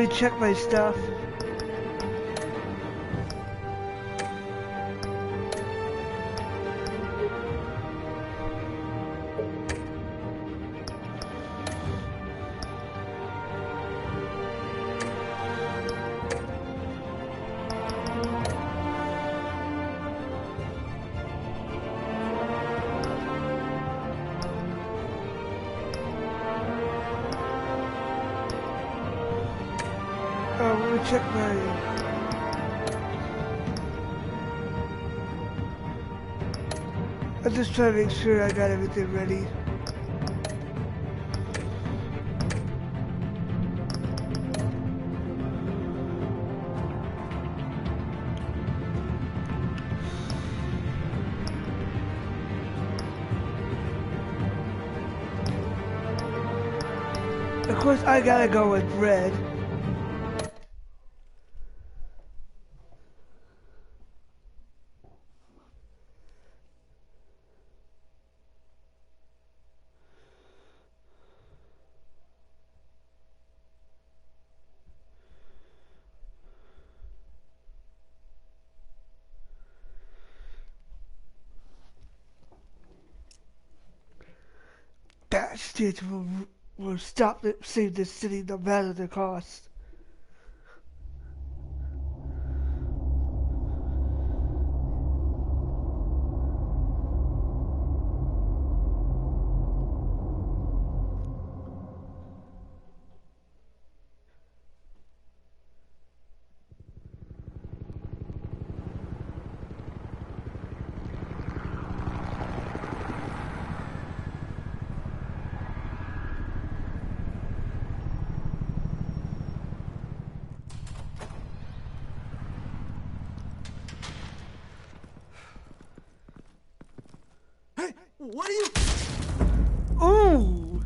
recheck my stuff. Let me check my... I'm just trying to make sure I got everything ready. Of course, I gotta go with red. Batstitch will save this city no matter the cost. What are you... Ooh!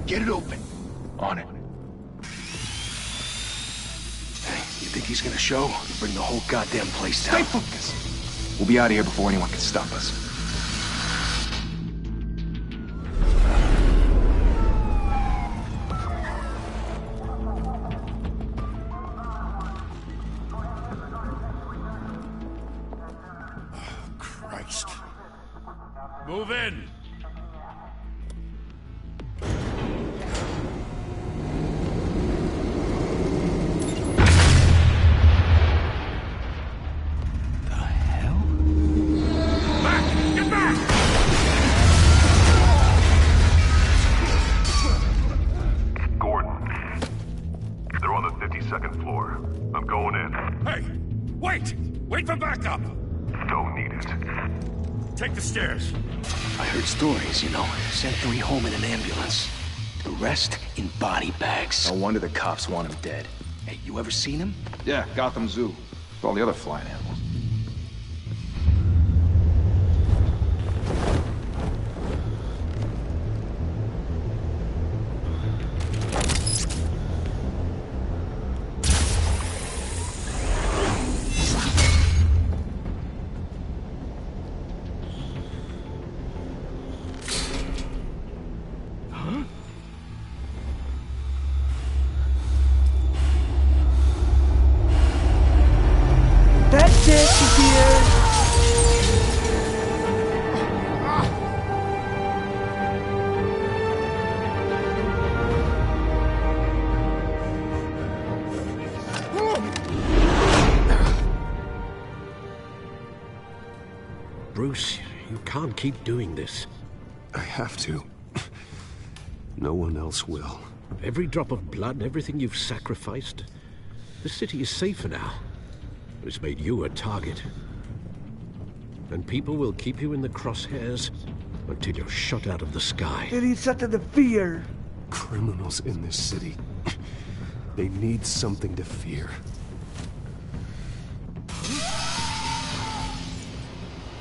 Get it open. On it. You think he's gonna show? Bring the whole goddamn place down. Stay focused! We'll be out of here before anyone can stop us. Oh, Christ. Move in! Wait for backup! Don't need it. Take the stairs. I heard stories, you know. Sent 3 home in an ambulance. The rest in body bags. No wonder the cops want him dead. Hey, you ever seen him? Yeah, Gotham Zoo. With all the other flying animals. Bruce, you can't keep doing this. I have to. No one else will. Every drop of blood, everything you've sacrificed. The city is safer now. It's made you a target. And people will keep you in the crosshairs until you're shot out of the sky. They need something to fear. Criminals in this city. They need something to fear.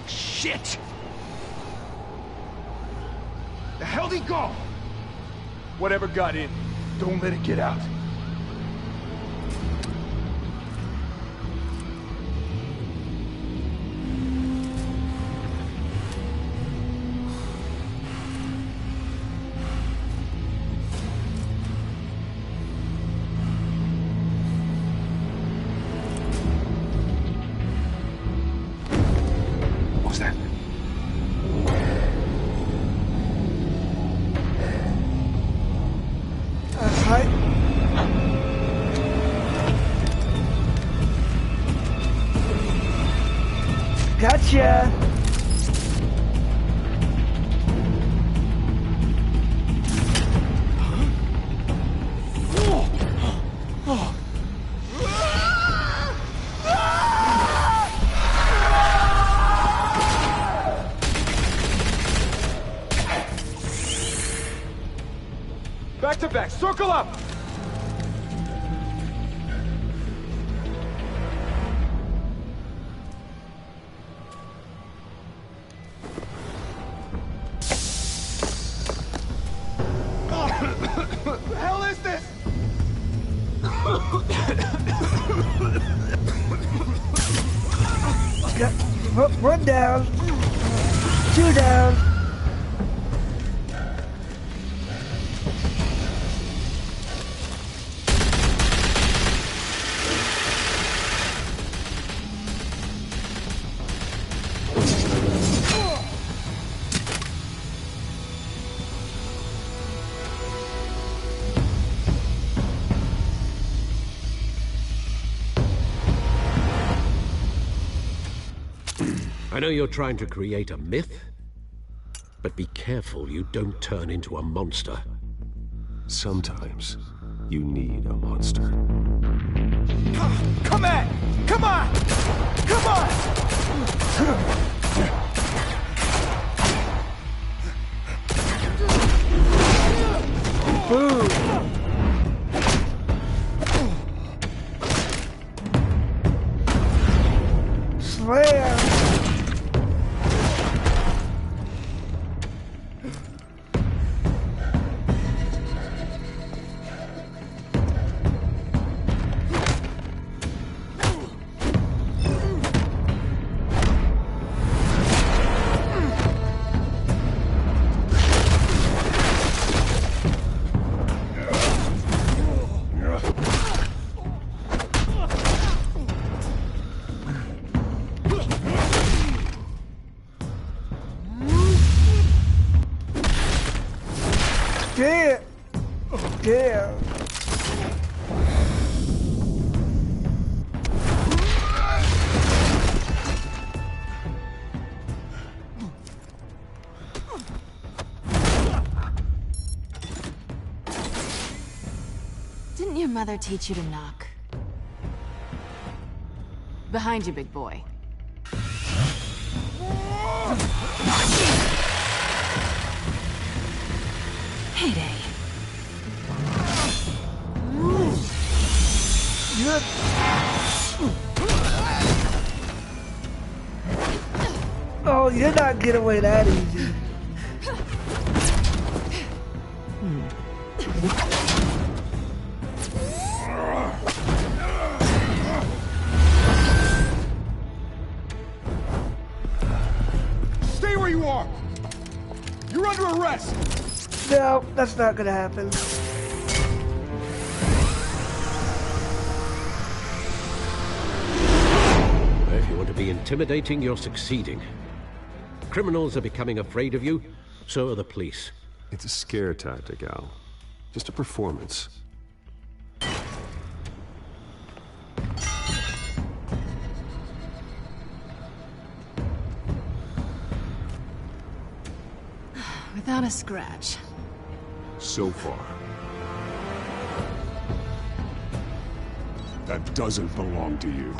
Shit! The hell'd he go? Whatever got in, don't let it get out. What was that? Hi. Gotcha. Back to back, circle up! What the hell is this? One down. Two down. I know you're trying to create a myth, but be careful you don't turn into a monster. Sometimes you need a monster. Come at! Come on! Come on! Boom. Slam. Damn! Damn! Didn't your mother teach you to knock? Behind you, big boy. Heyday. Oh, you're not getting away that easy. Stay where you are! You're under arrest! No, that's not gonna happen. If you want to be intimidating, you're succeeding. Criminals are becoming afraid of you, so are the police. It's a scare tactic, Al. Just a performance. Without a scratch. So far. That doesn't belong to you.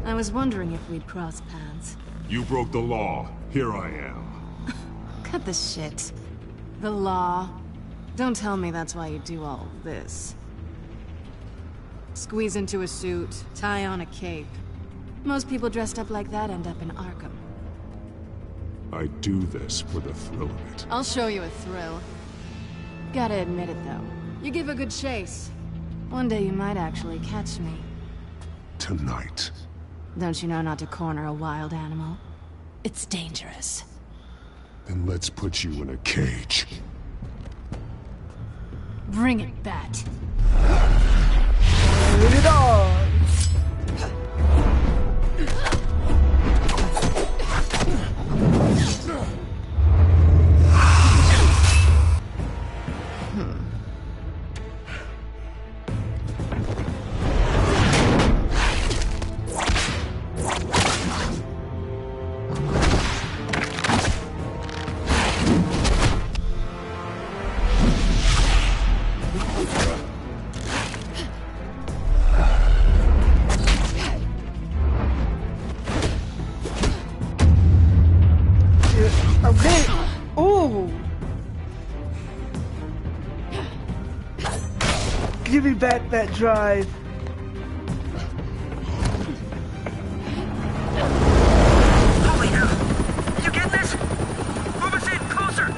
I was wondering if we'd cross paths. You broke the law. Here I am. Cut the shit. The law. Don't tell me that's why you do all this. Squeeze into a suit, tie on a cape. Most people dressed up like that end up in Arkham. I do this for the thrill of it. I'll show you a thrill. Gotta admit it, though. You give a good chase. One day you might actually catch me. Tonight. Don't you know not to corner a wild animal? It's dangerous. Then let's put you in a cage. Bring it, Bat. Bring it on! Okay. Ooh. Give me back that drive. Holy hell! You get this? Move us in, closer!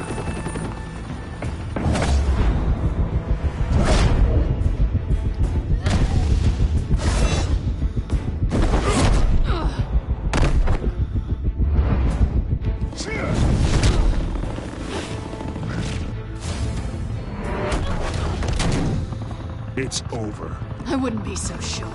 It's over. I wouldn't be so sure.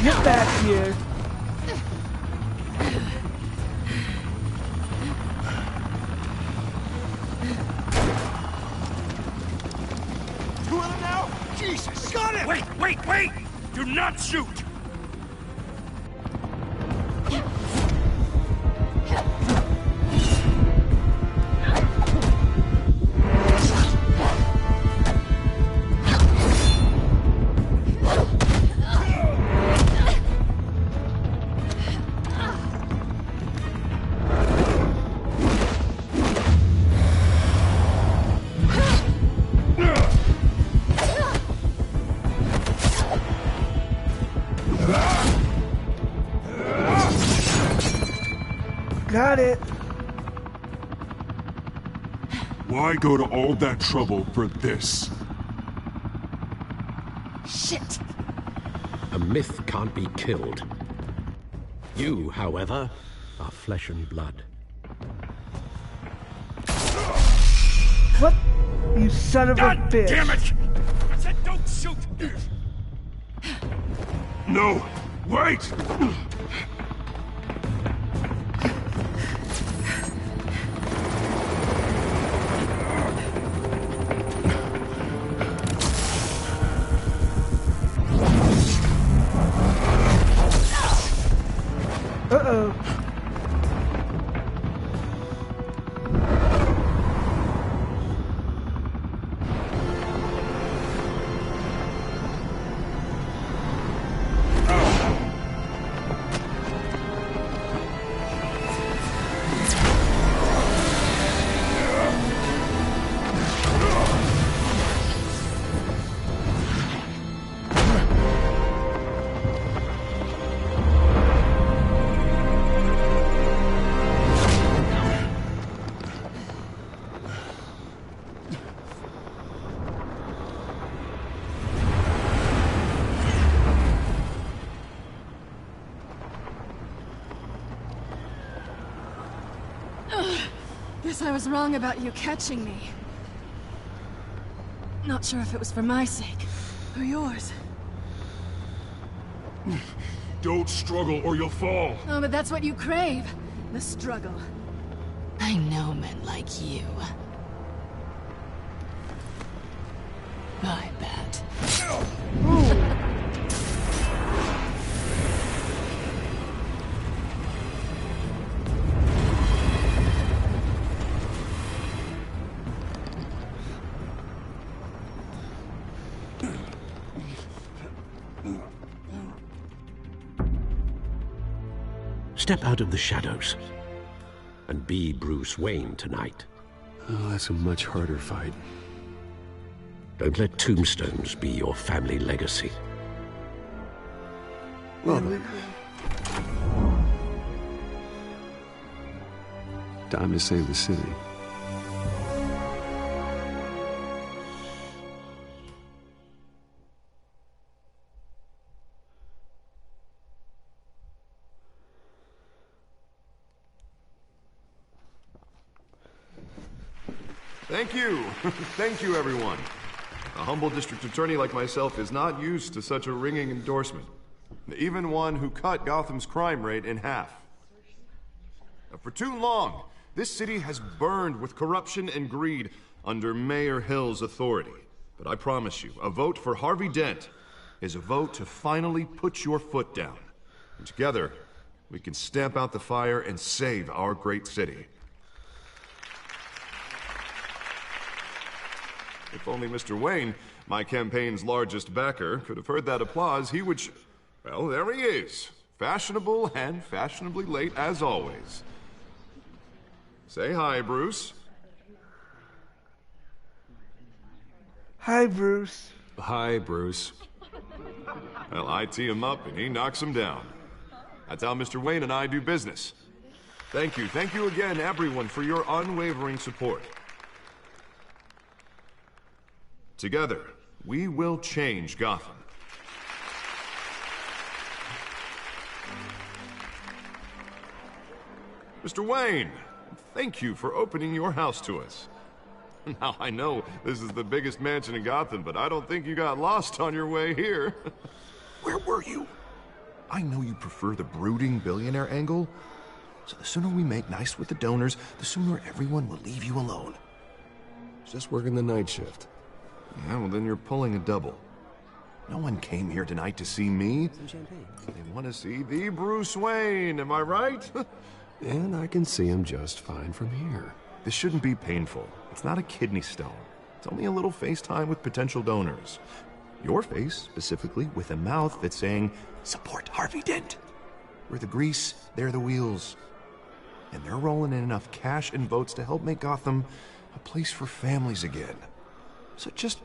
Get back here. Two of them now? Jesus! Got him! Wait! Do not shoot! Got it. Why go to all that trouble for this? Shit! A myth can't be killed. You, however, are flesh and blood. What? You son of a God bitch. damn it! I said don't shoot! No! Wait! Uh-oh. Guess I was wrong about you catching me. Not sure if it was for my sake, or yours. Don't struggle or you'll fall. Oh, but that's what you crave. The struggle. I know men like you. I bet. Step out of the shadows and be Bruce Wayne tonight. Oh, that's a much harder fight. Don't let tombstones be your family legacy. Well then. Time to save the city. Thank you. Thank you, everyone. A humble district attorney like myself is not used to such a ringing endorsement. Even one who cut Gotham's crime rate in half. For too long, this city has burned with corruption and greed under Mayor Hill's authority. But I promise you, a vote for Harvey Dent is a vote to finally put your foot down. And together, we can stamp out the fire and save our great city. If only Mr. Wayne, my campaign's largest backer, could have heard that applause, he would well, there he is. Fashionable and fashionably late as always. Say hi, Bruce. Hi, Bruce. Hi, Bruce. Well, I tee him up and he knocks him down. That's how Mr. Wayne and I do business. Thank you again, everyone, for your unwavering support. Together, we will change Gotham. Mr. Wayne, thank you for opening your house to us. Now, I know this is the biggest mansion in Gotham, but I don't think you got lost on your way here. Where were you? I know you prefer the brooding billionaire angle, so the sooner we make nice with the donors, the sooner everyone will leave you alone. Just working the night shift. Yeah, well, then you're pulling a double. No one came here tonight to see me. Some champagne. They want to see the Bruce Wayne, am I right? And I can see him just fine from here. This shouldn't be painful. It's not a kidney stone. It's only a little FaceTime with potential donors. Your face, specifically, with a mouth that's saying, support Harvey Dent. We're the grease, they're the wheels. And they're rolling in enough cash and votes to help make Gotham a place for families again. So just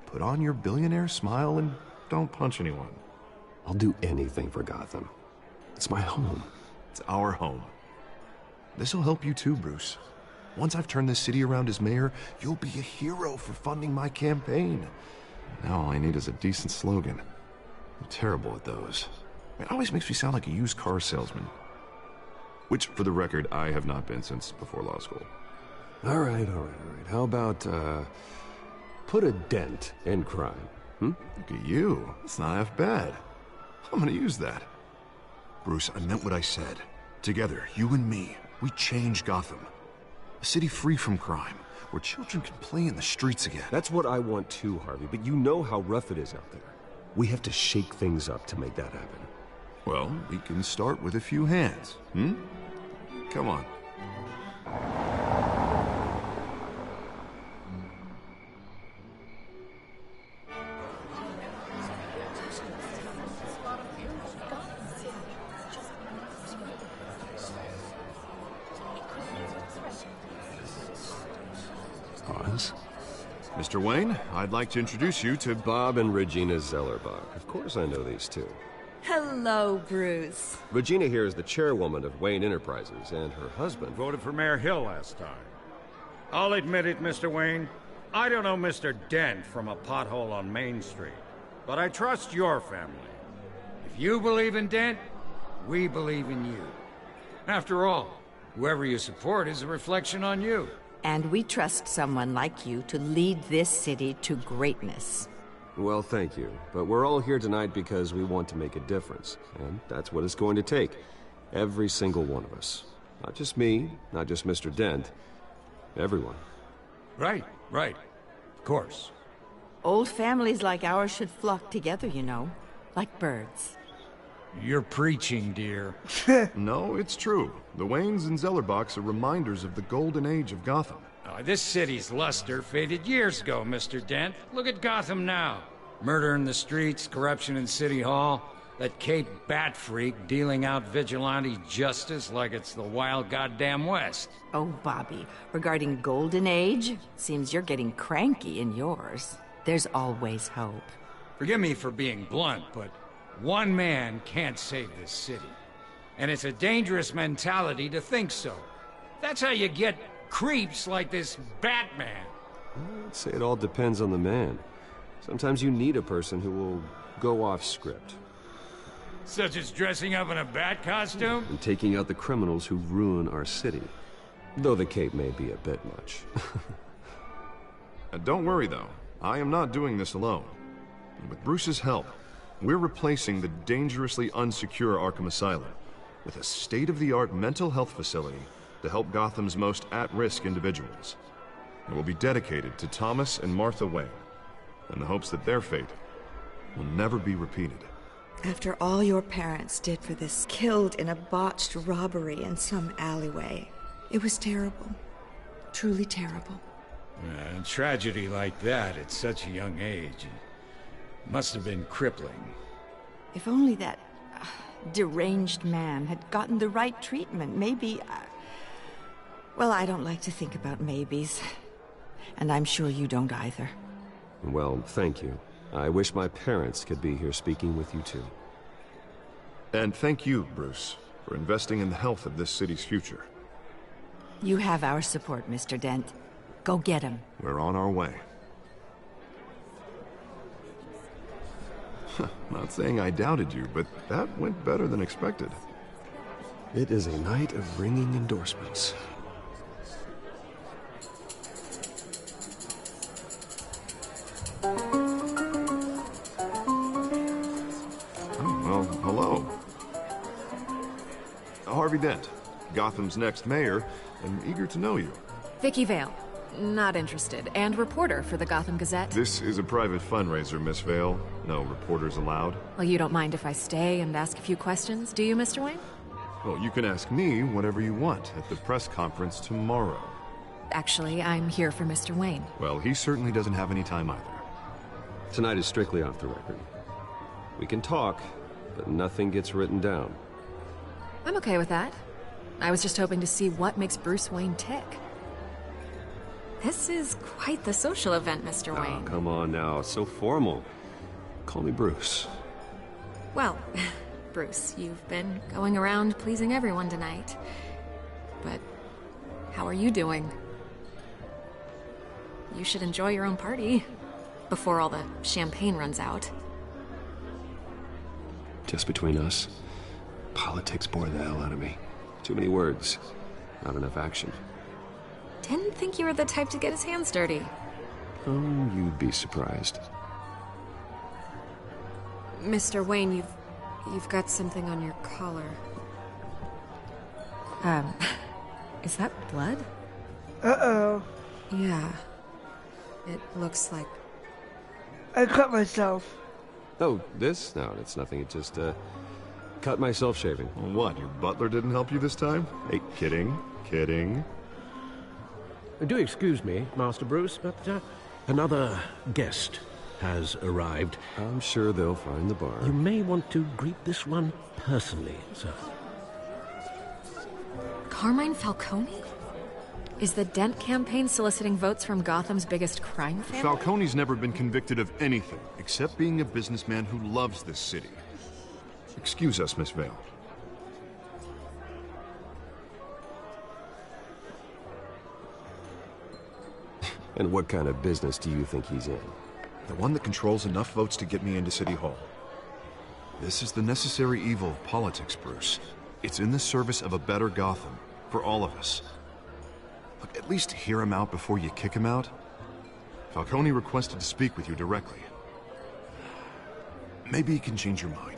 put on your billionaire smile and don't punch anyone. I'll do anything for Gotham. It's my home. It's our home. This'll help you too, Bruce. Once I've turned this city around as mayor, you'll be a hero for funding my campaign. Now all I need is a decent slogan. I'm terrible at those. It always makes me sound like a used car salesman. Which, for the record, I have not been since before law school. All right. How about, put a dent in crime, Look at you. It's not half bad. I'm gonna use that. Bruce, I meant what I said. Together, you and me, we change Gotham. A city free from crime, where children can play in the streets again. That's what I want too, Harvey, but you know how rough it is out there. We have to shake things up to make that happen. Well, we can start with a few hands, Come on. Pause. Mr. Wayne, I'd like to introduce you to Bob and Regina Zellerbach. Of course I know these two. Hello, Bruce. Regina here is the chairwoman of Wayne Enterprises, and her husband... Voted for Mayor Hill last time. I'll admit it, Mr. Wayne. I don't know Mr. Dent from a pothole on Main Street. But I trust your family. If you believe in Dent, we believe in you. After all, whoever you support is a reflection on you. And we trust someone like you to lead this city to greatness. Well, thank you. But we're all here tonight because we want to make a difference. And that's what it's going to take. Every single one of us. Not just me, not just Mr. Dent. Everyone. Right. Of course. Old families like ours should flock together, you know. Like birds. You're preaching, dear. No, it's true. The Waynes and Zellerbachs are reminders of the golden age of Gotham. This city's luster faded years ago, Mr. Dent. Look at Gotham now. Murder in the streets, corruption in City Hall, that Cape Bat freak dealing out vigilante justice like it's the wild goddamn West. Oh, Bobby, regarding Golden Age, seems you're getting cranky in yours. There's always hope. Forgive me for being blunt, but one man can't save this city. And it's a dangerous mentality to think so. That's how you get creeps like this Batman. I'd say it all depends on the man. Sometimes you need a person who will go off script. Such as dressing up in a bat costume? And taking out the criminals who ruin our city. Though the cape may be a bit much. Don't worry, though. I am not doing this alone. With Bruce's help, we're replacing the dangerously unsecure Arkham Asylum with a state-of-the-art mental health facility to help Gotham's most at-risk individuals. It will be dedicated to Thomas and Martha Wayne, in the hopes that their fate will never be repeated. After all your parents did for this, killed in a botched robbery in some alleyway, it was terrible. Truly terrible. A tragedy like that at such a young age must have been crippling. If only that deranged man had gotten the right treatment, maybe... Well, I don't like to think about maybes. And I'm sure you don't either. Well, thank you. I wish my parents could be here speaking with you too. And thank you, Bruce, for investing in the health of this city's future. You have our support, Mr. Dent. Go get him. We're on our way. Not saying I doubted you, but that went better than expected. It is a night of ringing endorsements. Well, hello. Harvey Dent, Gotham's next mayor, and eager to know you. Vicky Vale. Not interested. And reporter for the Gotham Gazette. This is a private fundraiser, Miss Vale. No reporters allowed. Well, you don't mind if I stay and ask a few questions, do you, Mr. Wayne? Well, you can ask me whatever you want at the press conference tomorrow. Actually, I'm here for Mr. Wayne. Well, he certainly doesn't have any time either. Tonight is strictly off the record. We can talk, but nothing gets written down. I'm okay with that. I was just hoping to see what makes Bruce Wayne tick. This is quite the social event, Mr. Wayne. Oh, come on now. So formal. Call me Bruce. Well, Bruce, you've been going around pleasing everyone tonight. But how are you doing? You should enjoy your own party before all the champagne runs out. Just between us, politics bore the hell out of me. Too many words, not enough action. Didn't think you were the type to get his hands dirty. Oh, you'd be surprised. Mr. Wayne, you've got something on your collar. Is that blood? Uh-oh. Yeah. It looks like... I cut myself. Oh, this? No, it's nothing. It just, cut myself shaving. What, your butler didn't help you this time? Hey, kidding. Do excuse me, Master Bruce, but another guest has arrived. I'm sure they'll find the bar. You may want to greet this one personally, sir. Carmine Falcone? Is the Dent campaign soliciting votes from Gotham's biggest crime family? Falcone's never been convicted of anything, except being a businessman who loves this city. Excuse us, Miss Vale. And what kind of business do you think he's in? The one that controls enough votes to get me into City Hall. This is the necessary evil of politics, Bruce. It's in the service of a better Gotham, for all of us. Look, at least hear him out before you kick him out. Falcone requested to speak with you directly. Maybe he can change your mind.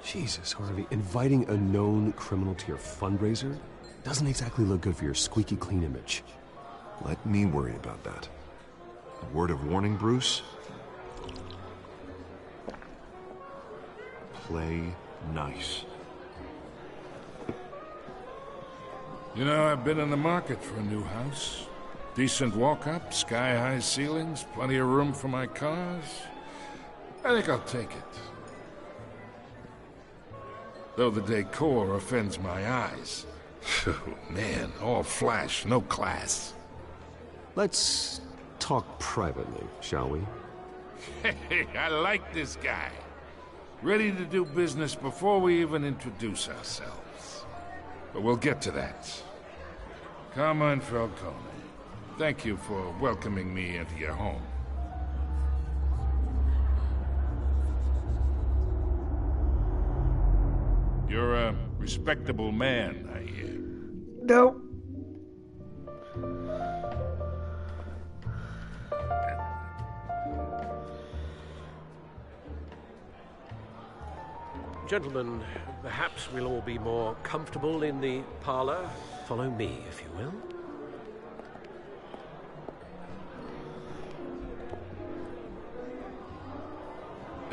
Jesus, Harvey, inviting a known criminal to your fundraiser doesn't exactly look good for your squeaky clean image. Let me worry about that. A word of warning, Bruce. Play nice. You know, I've been in the market for a new house. Decent walk-up, sky-high ceilings, plenty of room for my cars. I think I'll take it. Though the decor offends my eyes. Oh, man, all flash, no class. Let's talk privately, shall we? Hey, I like this guy. Ready to do business before we even introduce ourselves. But we'll get to that. Carmine Falcone, thank you for welcoming me into your home. You're a respectable man, I hear. No. Gentlemen, perhaps we'll all be more comfortable in the parlor. Follow me, if you will.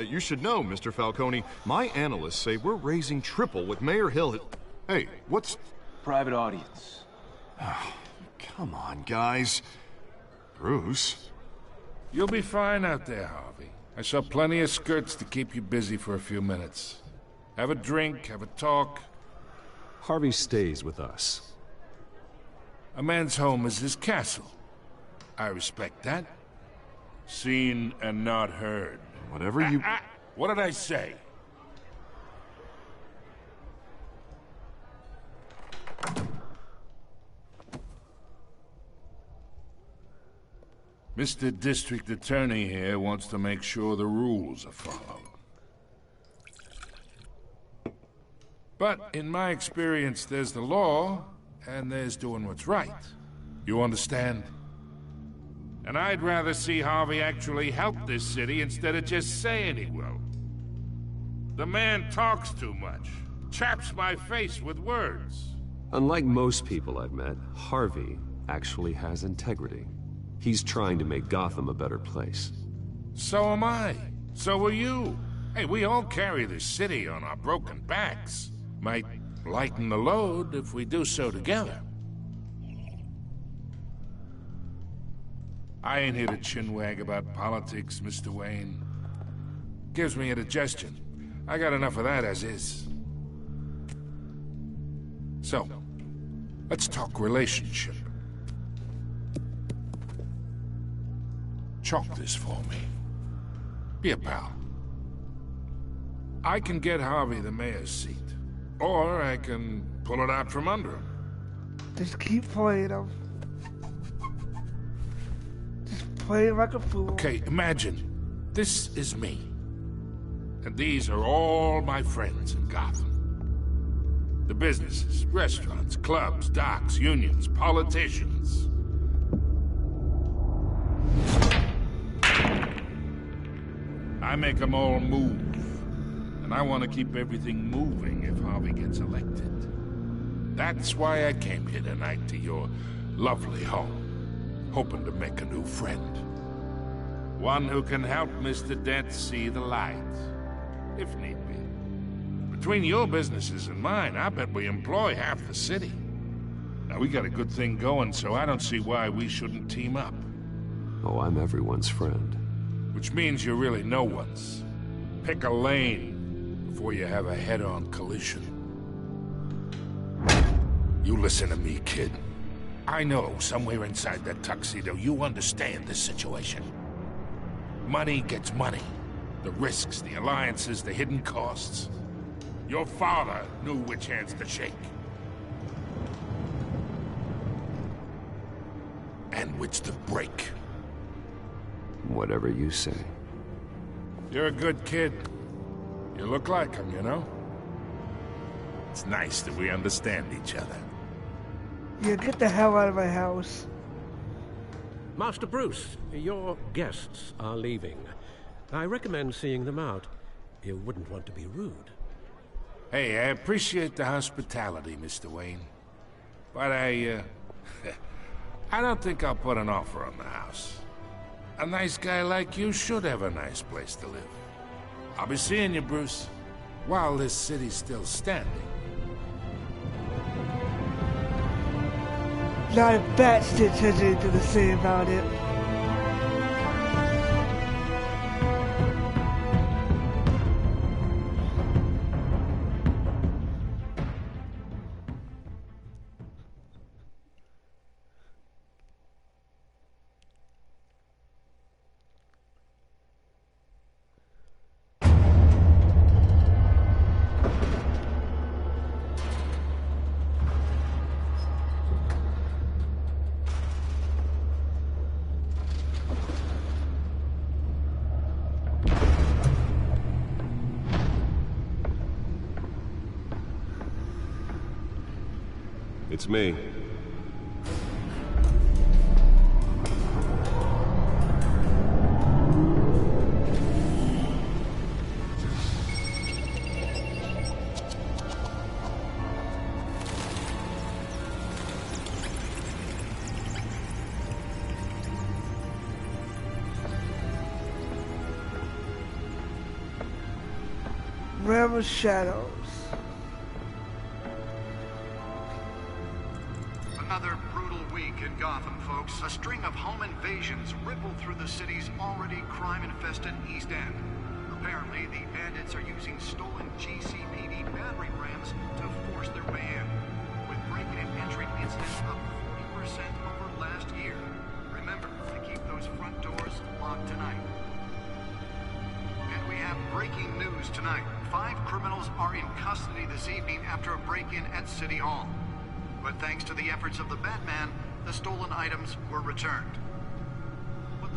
You should know, Mr. Falcone, my analysts say we're raising triple with Mayor Hill. Hey, what's... Private audience. Oh, come on, guys. Bruce? You'll be fine out there, Harvey. I saw plenty of skirts to keep you busy for a few minutes. Have a drink, have a talk. Harvey stays with us. A man's home is his castle. I respect that. Seen and not heard. Whatever you... What did I say? Mr. District Attorney here wants to make sure the rules are followed. But in my experience, there's the law, and there's doing what's right. You understand? And I'd rather see Harvey actually help this city instead of just saying he will. The man talks too much. Chaps my face with words. Unlike most people I've met, Harvey actually has integrity. He's trying to make Gotham a better place. So am I. So are you. Hey, we all carry this city on our broken backs. Might lighten the load if we do so together. I ain't here to chinwag about politics, Mr. Wayne. Gives me indigestion. I got enough of that as is. So, let's talk relationship. Chalk this for me. Be a pal. I can get Harvey the mayor's seat. Or I can pull it out from under him. Just keep playing him. Just play like a fool. Okay, imagine. This is me. And these are all my friends in Gotham. The businesses, restaurants, clubs, docks, unions, politicians. I make them all move. And I want to keep everything moving if Harvey gets elected. That's why I came here tonight to your lovely home, hoping to make a new friend. One who can help Mr. Dent see the light, if need be. Between your businesses and mine, I bet we employ half the city. Now, we got a good thing going, so I don't see why we shouldn't team up. Oh, I'm everyone's friend. Which means you're really no one's. Pick a lane before you have a head-on collision. You listen to me, kid. I know somewhere inside that tuxedo you understand this situation. Money gets money. The risks, the alliances, the hidden costs. Your father knew which hands to shake. And which to break. Whatever you say. You're a good kid. You look like him, you know? It's nice that we understand each other. Yeah, get the hell out of my house. Master Bruce, your guests are leaving. I recommend seeing them out. You wouldn't want to be rude. Hey, I appreciate the hospitality, Mr. Wayne. But I don't think I'll put an offer on the house. A nice guy like you should have a nice place to live. I'll be seeing you, Bruce, while this city's still standing. Not a batstitch has anything to say about it. It's me. Realm of Shadows. Another brutal week in Gotham, folks. A string of home invasions rippled through the city's already crime-infested East End. Apparently, the bandits are using stolen GCPD battering rams to force their way in, with break-in and entry incidents up 40% over last year. Remember to keep those front doors locked tonight. And we have breaking news tonight. 5 criminals are in custody this evening after a break-in at City Hall. But thanks to the efforts of the Batman, the stolen items were returned.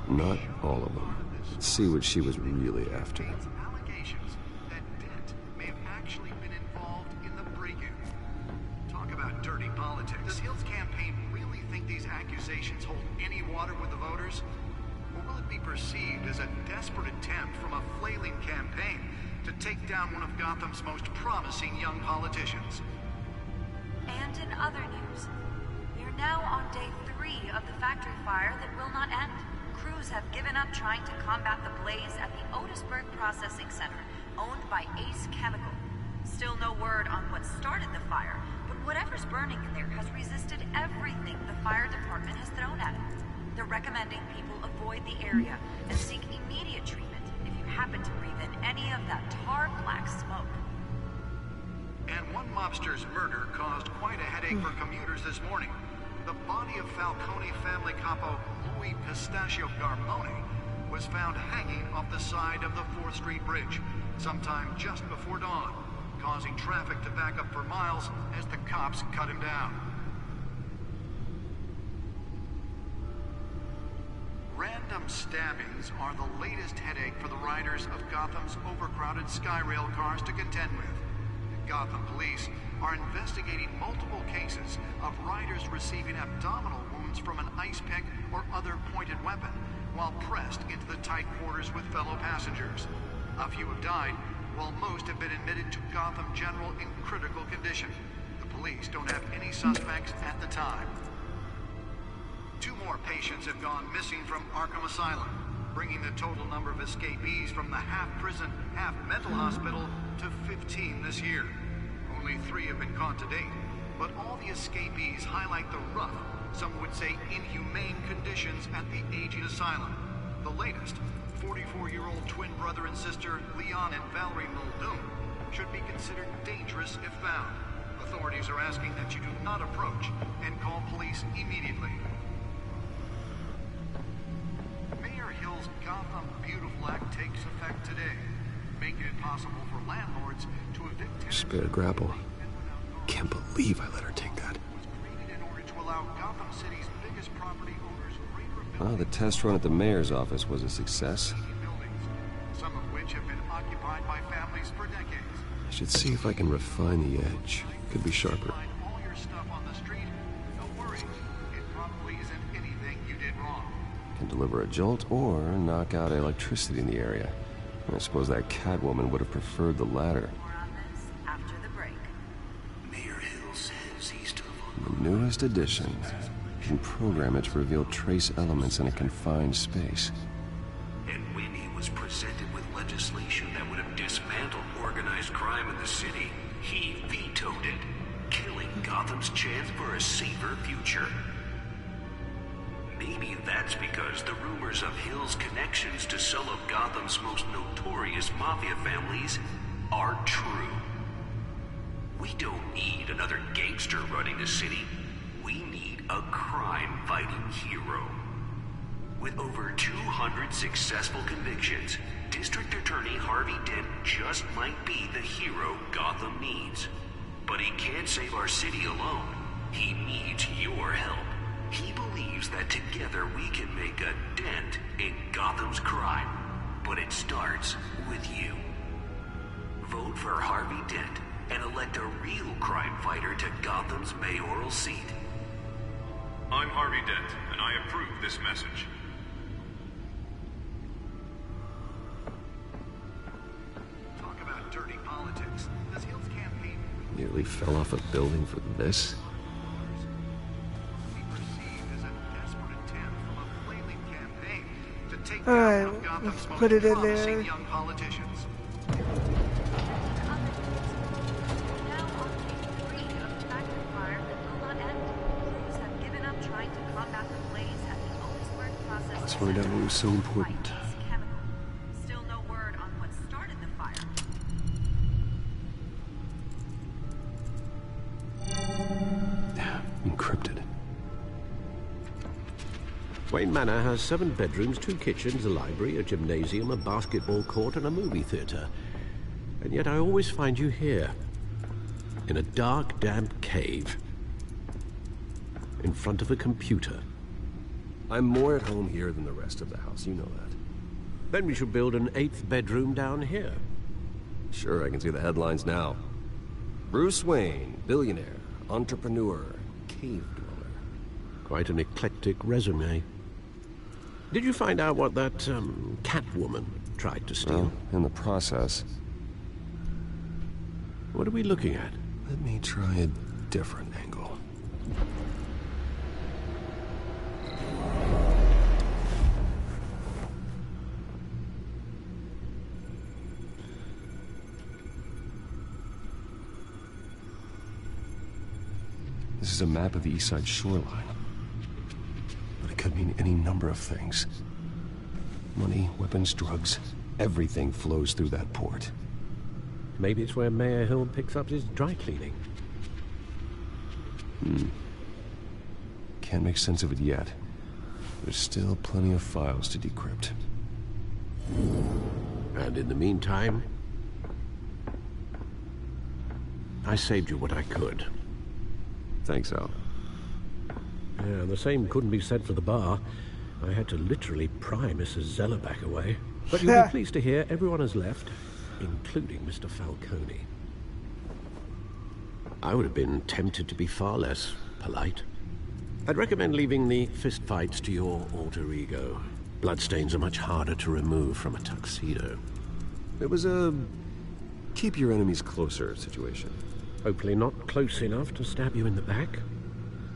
Not all of them. Let's see what she was really after. Allegations that Dent may have actually been involved in the break-in. Talk about dirty politics. Does Hill's campaign really think these accusations hold any water with the voters? Or will it be perceived as a desperate attempt from a flailing campaign to take down one of Gotham's most promising young politicians? And in other news, we are now on day 3 of the factory fire that will not end. Crews have given up trying to combat the blaze at the Otisburg Processing Center, owned by Ace Chemical. Still no word on what started the fire, but whatever's burning in there has resisted everything the fire department has thrown at it. They're recommending people avoid the area and seek immediate treatment if you happen to breathe in any of that tar black smoke. And one mobster's murder caused quite a headache for commuters this morning. The body of Falcone family capo Louis Pistachio Garmone was found hanging off the side of the 4th Street Bridge sometime just before dawn, causing traffic to back up for miles as the cops cut him down. Random stabbings are the latest headache for the riders of Gotham's overcrowded Skyrail cars to contend with. Gotham police are investigating multiple cases of riders receiving abdominal wounds from an ice pick or other pointed weapon while pressed into the tight quarters with fellow passengers. A few have died, while most have been admitted to Gotham General in critical condition. The police don't have any suspects at the time. 2 more patients have gone missing from Arkham Asylum, bringing the total number of escapees from the half-prison, half-mental hospital to 15 this year. Only 3 have been caught to date, but all the escapees highlight the rough, some would say inhumane conditions at the aging asylum. The latest, 44-year-old twin brother and sister Leon and Valerie Muldoon, should be considered dangerous if found. Authorities are asking that you do not approach and call police immediately. Mayor Hill's Gotham Beautiful Act takes effect today, making it possible for landlords to evict tenants. Spare grapple. Can't believe I let her take that. Ah, the test run at the mayor's office was a success. Some of which have been occupied by families for decades. I should see if I can refine the edge. Could be sharper. All your stuff on the street, don't worry. It probably isn't anything you did wrong. Can deliver a jolt or knock out electricity in the area. I suppose that Catwoman would have preferred the latter. More on this after the break. Mayor Hill says he's tough The newest edition. Can program it to reveal trace elements in a confined space. And when he was presented with legislation that would have dismantled organized crime in the city, he vetoed it, killing Gotham's chance for a safer future. Maybe that's because the rumors of Hill's connections to some of Gotham's most notorious mafia families are true. We don't need another gangster running the city. We need a crime-fighting hero. With over 200 successful convictions, District Attorney Harvey Dent just might be the hero Gotham needs. But he can't save our city alone. He needs your help. He believes that together we can make a dent in Gotham's crime. But it starts with you. Vote for Harvey Dent and elect a real crime fighter to Gotham's mayoral seat. I'm Harvey Dent, and I approve this message. Talk about dirty politics. Does Hill's campaign Nearly fell off a building for this. be perceived as a desperate attempt from a flailing campaign to take Alright, down one of Gotham's let's put it in most promising there. young politicians? Now on day 3 of the factory fire that will not end. Crews have given up trying to combat the blaze at the Otisburg process. Let's find out what was so important. Chemical. Still no word on what started the fire. Encrypted. Wayne Manor has 7 bedrooms, 2 kitchens, a library, a gymnasium, a basketball court, and a movie theater. And yet I always find you here, in a dark, damp cave, in front of a computer. I'm more at home here than the rest of the house, you know that. Then we should build an 8th bedroom down here. Sure, I can see the headlines now. Bruce Wayne, billionaire, entrepreneur, cave dweller. Quite an eclectic resume. Did you find out what that, Catwoman tried to steal? Well, in the process. What are we looking at? Let me try a different angle. This is a map of the East Side shoreline. But it could mean any number of things. Money, weapons, drugs, everything flows through that port. Maybe it's where Mayor Hill picks up his dry cleaning. Can't make sense of it yet. There's still plenty of files to decrypt. And in the meantime, I saved you what I could. Thanks, Al. Yeah, the same couldn't be said for the bar. I had to literally pry Mrs. Zellerback away. But you'll be pleased to hear everyone has left, including Mr. Falcone. I would have been tempted to be far less polite. I'd recommend leaving the fistfights to your alter ego. Bloodstains are much harder to remove from a tuxedo. It was a keep your enemies closer situation. Hopefully not close enough to stab you in the back.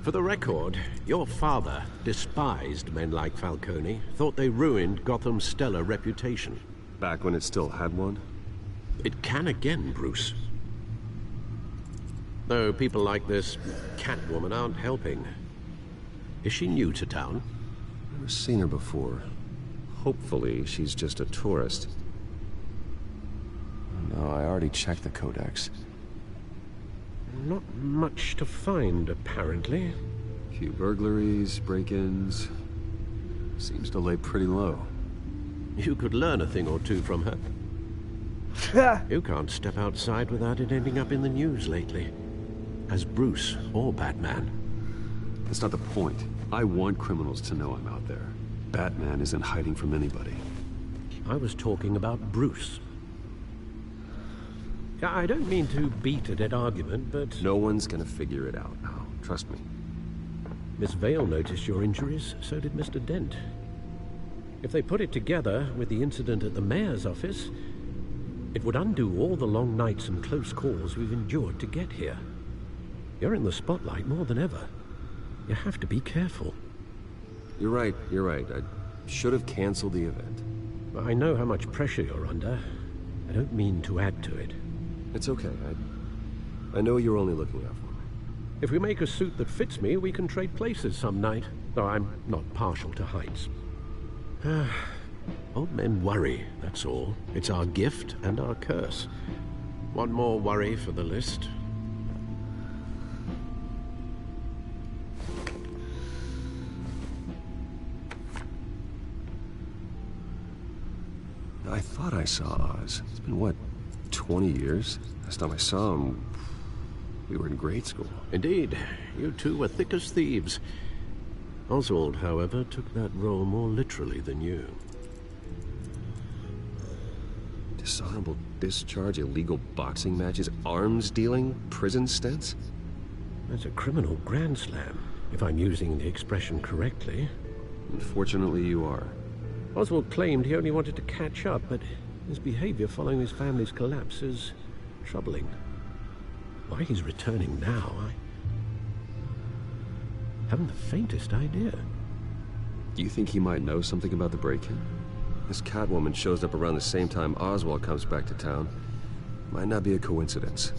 For the record, your father despised men like Falcone, thought they ruined Gotham's stellar reputation. Back when it still had one? It can again, Bruce. Though people like this Catwoman aren't helping. Is she new to town? Never seen her before. Hopefully she's just a tourist. No, I already checked the codex. Not much to find, apparently. Few burglaries, break-ins. Seems to lay pretty low. You could learn a thing or two from her. You can't step outside without it ending up in the news lately. As Bruce or Batman. That's not the point. I want criminals to know I'm out there. Batman isn't hiding from anybody. I was talking about Bruce. I don't mean to beat a dead argument, but... No one's gonna figure it out now. Trust me. Miss Vale noticed your injuries, so did Mr. Dent. If they put it together with the incident at the mayor's office, it would undo all the long nights and close calls we've endured to get here. You're in the spotlight more than ever. You have to be careful. You're right. I should have canceled the event. I know how much pressure you're under. I don't mean to add to it. It's okay. I know you're only looking out for me. If we make a suit that fits me, we can trade places some night. Though I'm not partial to heights. Old men worry, that's all. It's our gift and our curse. One more worry for the list. I thought I saw Oz. It's been, what, 20 years? Last time I saw him, we were in grade school. Indeed. You two were thick as thieves. Oswald, however, took that role more literally than you. Dishonorable discharge, illegal boxing matches, arms dealing, prison stints? That's a criminal grand slam, if I'm using the expression correctly. Unfortunately, you are. Oswald claimed he only wanted to catch up, but his behavior following his family's collapse is troubling. Why he's returning now, I haven't the faintest idea. Do you think he might know something about the break-in? This Catwoman shows up around the same time Oswald comes back to town. Might not be a coincidence.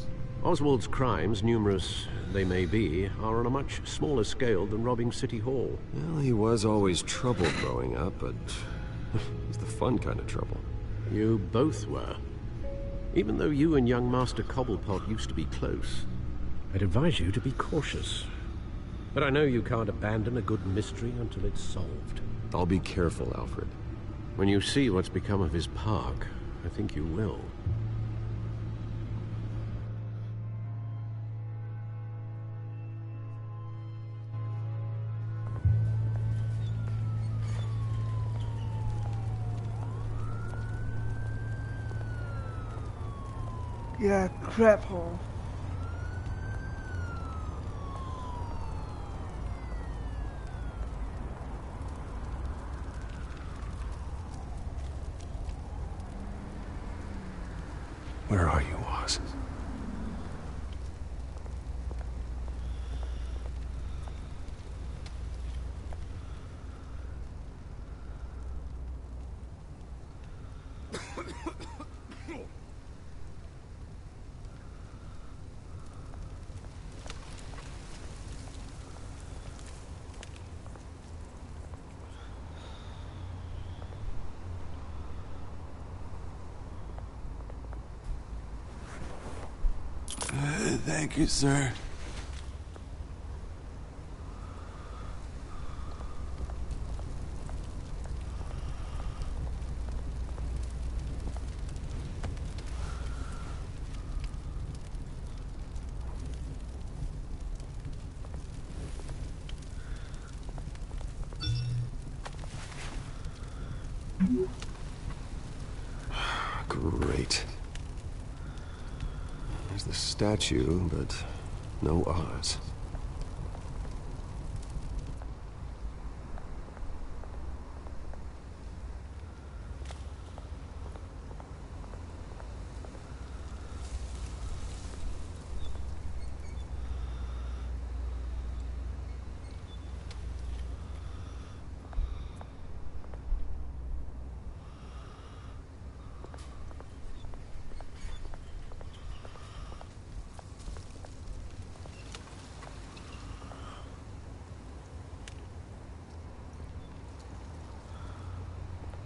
Oswald's crimes, numerous they may be, are on a much smaller scale than robbing City Hall. Well, he was always troubled growing up, but he's the fun kind of trouble. You both were. Even though you and young Master Cobblepot used to be close, I'd advise you to be cautious. But I know you can't abandon a good mystery until it's solved. I'll be careful, Alfred. When you see what's become of his park, I think you will. Yeah, crap hole. Where are you, Oz? Thank you, sir. Great. There's the statue, but no Oz.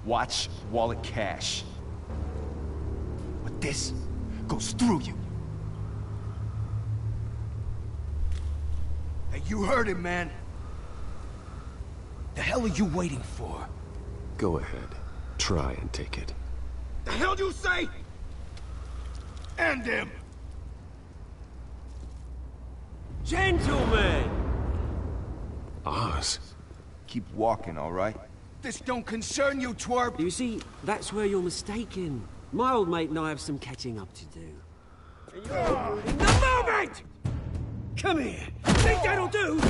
Watch wallet cash. But this goes through you. Hey, you heard him, man. The hell are you waiting for? Go ahead. Try and take it. The hell do you say? End him! Gentlemen! Oz. Keep walking, all right? This don't concern you, twerp! You see, that's where you're mistaken. My old mate and I have some catching up to do. In the moment! Come here! Think that'll do?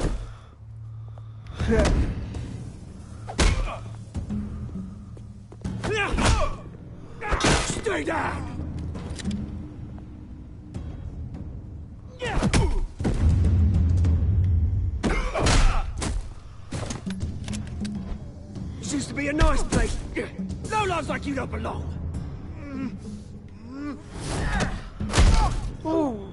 Stay down! This used to be a nice place. No lives like you don't belong. Oh.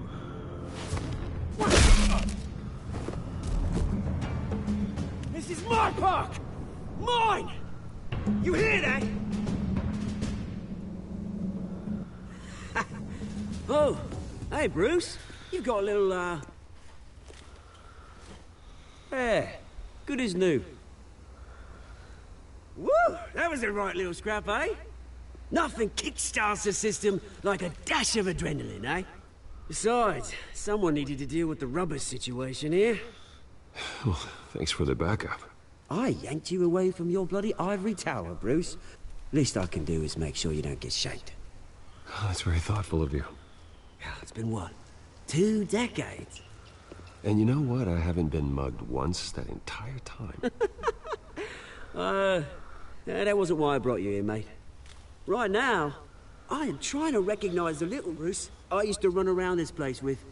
This is my park! Mine! You hear that? Oh, hey Bruce. You've got a little, Yeah, good as new. Woo! That was a right little scrap, eh? Nothing kickstarts the system like a dash of adrenaline, eh? Besides, someone needed to deal with the rubber situation here. Well, thanks for the backup. I yanked you away from your bloody ivory tower, Bruce. Least I can do is make sure you don't get shanked. Oh, that's very thoughtful of you. It's been what? 2 decades? And you know what? I haven't been mugged once that entire time. That wasn't why I brought you here, mate. Right now, I am trying to recognize the little Bruce I used to run around this place with.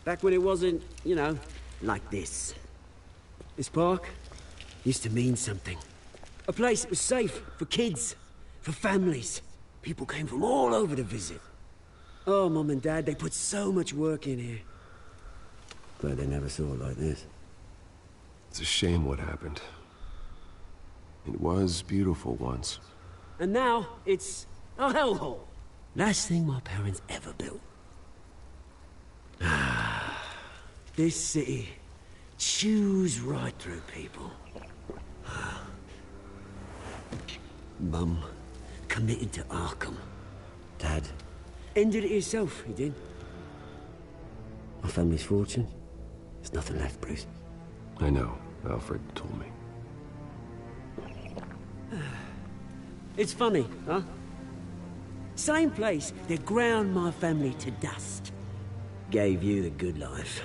Back when it wasn't, you know, like this. This park used to mean something. A place that was safe for kids, for families. People came from all over to visit. Oh, Mum and Dad, they put so much work in here. Glad they never saw it like this. It's a shame what happened. It was beautiful once. And now, it's a hellhole. Last thing my parents ever built. This city chews right through people. Mum committed to Arkham. Dad ended it himself, he did. My family's fortune. There's nothing left, Bruce. I know. Alfred told me. It's funny, huh? Same place that ground my family to dust. Gave you the good life.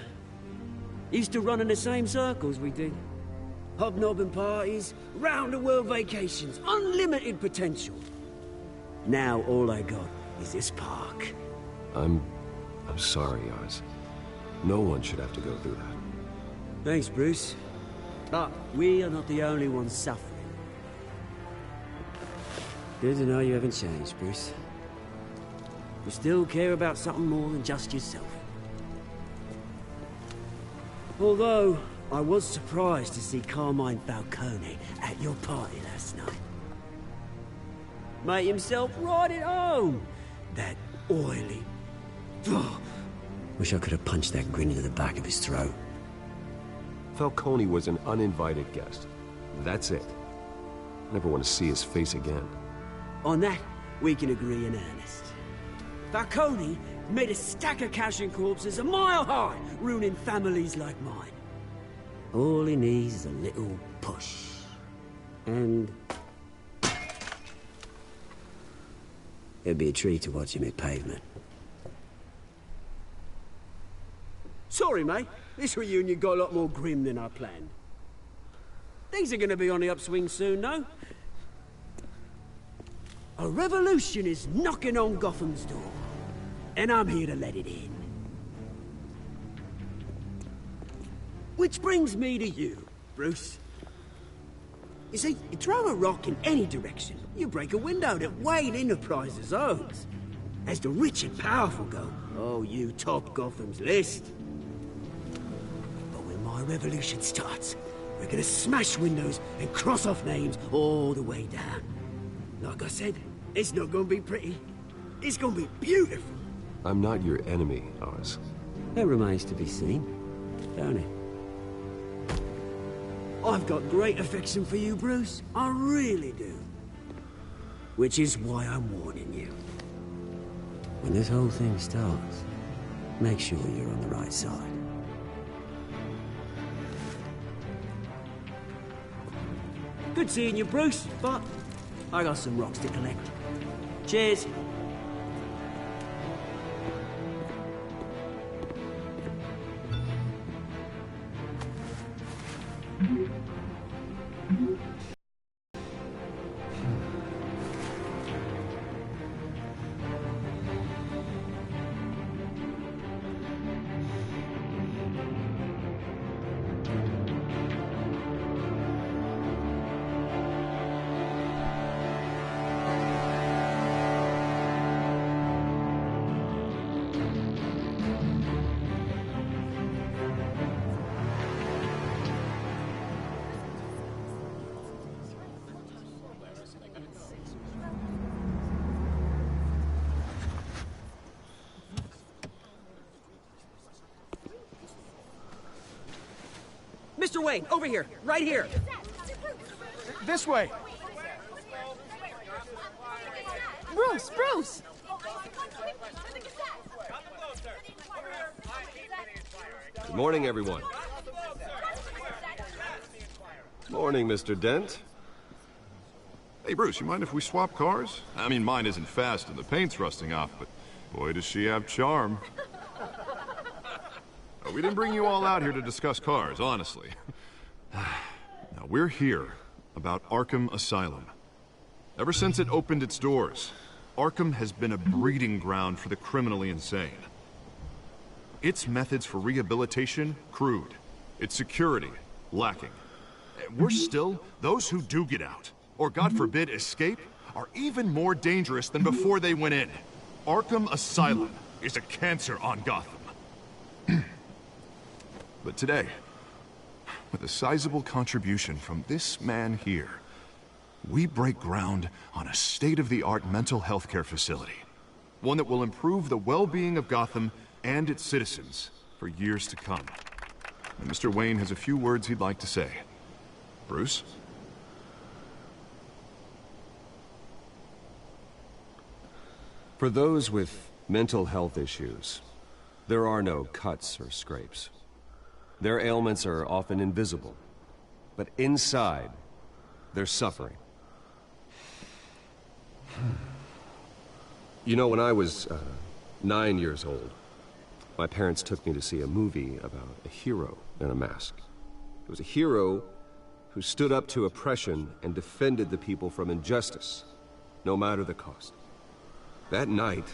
Used to run in the same circles we did. Hobnobbing parties, round-the-world vacations, unlimited potential. Now all I got is this park. I'm sorry, Oz. No one should have to go through that. Thanks, Bruce. But we are not the only ones suffering. Good to know you haven't changed, Bruce. You still care about something more than just yourself. Although, I was surprised to see Carmine Falcone at your party last night. Made himself right at home. That oily... Oh, wish I could have punched that grin into the back of his throat. Falcone was an uninvited guest. That's it. Never want to see his face again. On that, we can agree in earnest. Falcone made a stack of cash and corpses a mile high, ruining families like mine. All he needs is a little push. And... it'd be a treat to watch him hit pavement. Sorry, mate. This reunion got a lot more grim than I planned. Things are gonna be on the upswing soon, no? A revolution is knocking on Gotham's door. And I'm here to let it in. Which brings me to you, Bruce. You see, you throw a rock in any direction, you break a window that Wayne Enterprises owns. As the rich and powerful go, oh, you top Gotham's list. But when my revolution starts, we're gonna smash windows and cross off names all the way down. Like I said, it's not gonna be pretty. It's gonna be beautiful. I'm not your enemy, Oz. That remains to be seen, don't it? I've got great affection for you, Bruce. I really do. Which is why I'm warning you. When this whole thing starts, make sure you're on the right side. Good seeing you, Bruce, but I got some rocks to collect. Cheers. Mr. Wayne, over here, right here. This way. Bruce, Bruce! Good morning, everyone. Morning, Mr. Dent. Hey, Bruce, you mind if we swap cars? I mean, mine isn't fast and the paint's rusting off, but boy, does she have charm. We didn't bring you all out here to discuss cars, honestly. Now, we're here about Arkham Asylum. Ever since it opened its doors, Arkham has been a breeding ground for the criminally insane. Its methods for rehabilitation, crude. Its security, lacking. Worse still, those who do get out, or God forbid escape, are even more dangerous than before they went in. Arkham Asylum is a cancer on Gotham. But today, with a sizable contribution from this man here, we break ground on a state-of-the-art mental health care facility. One that will improve the well-being of Gotham and its citizens for years to come. And Mr. Wayne has a few words he'd like to say. Bruce? For those with mental health issues, there are no cuts or scrapes. Their ailments are often invisible, but inside, they're suffering. You know, when I was 9 years old, my parents took me to see a movie about a hero in a mask. It was a hero who stood up to oppression and defended the people from injustice, no matter the cost. That night,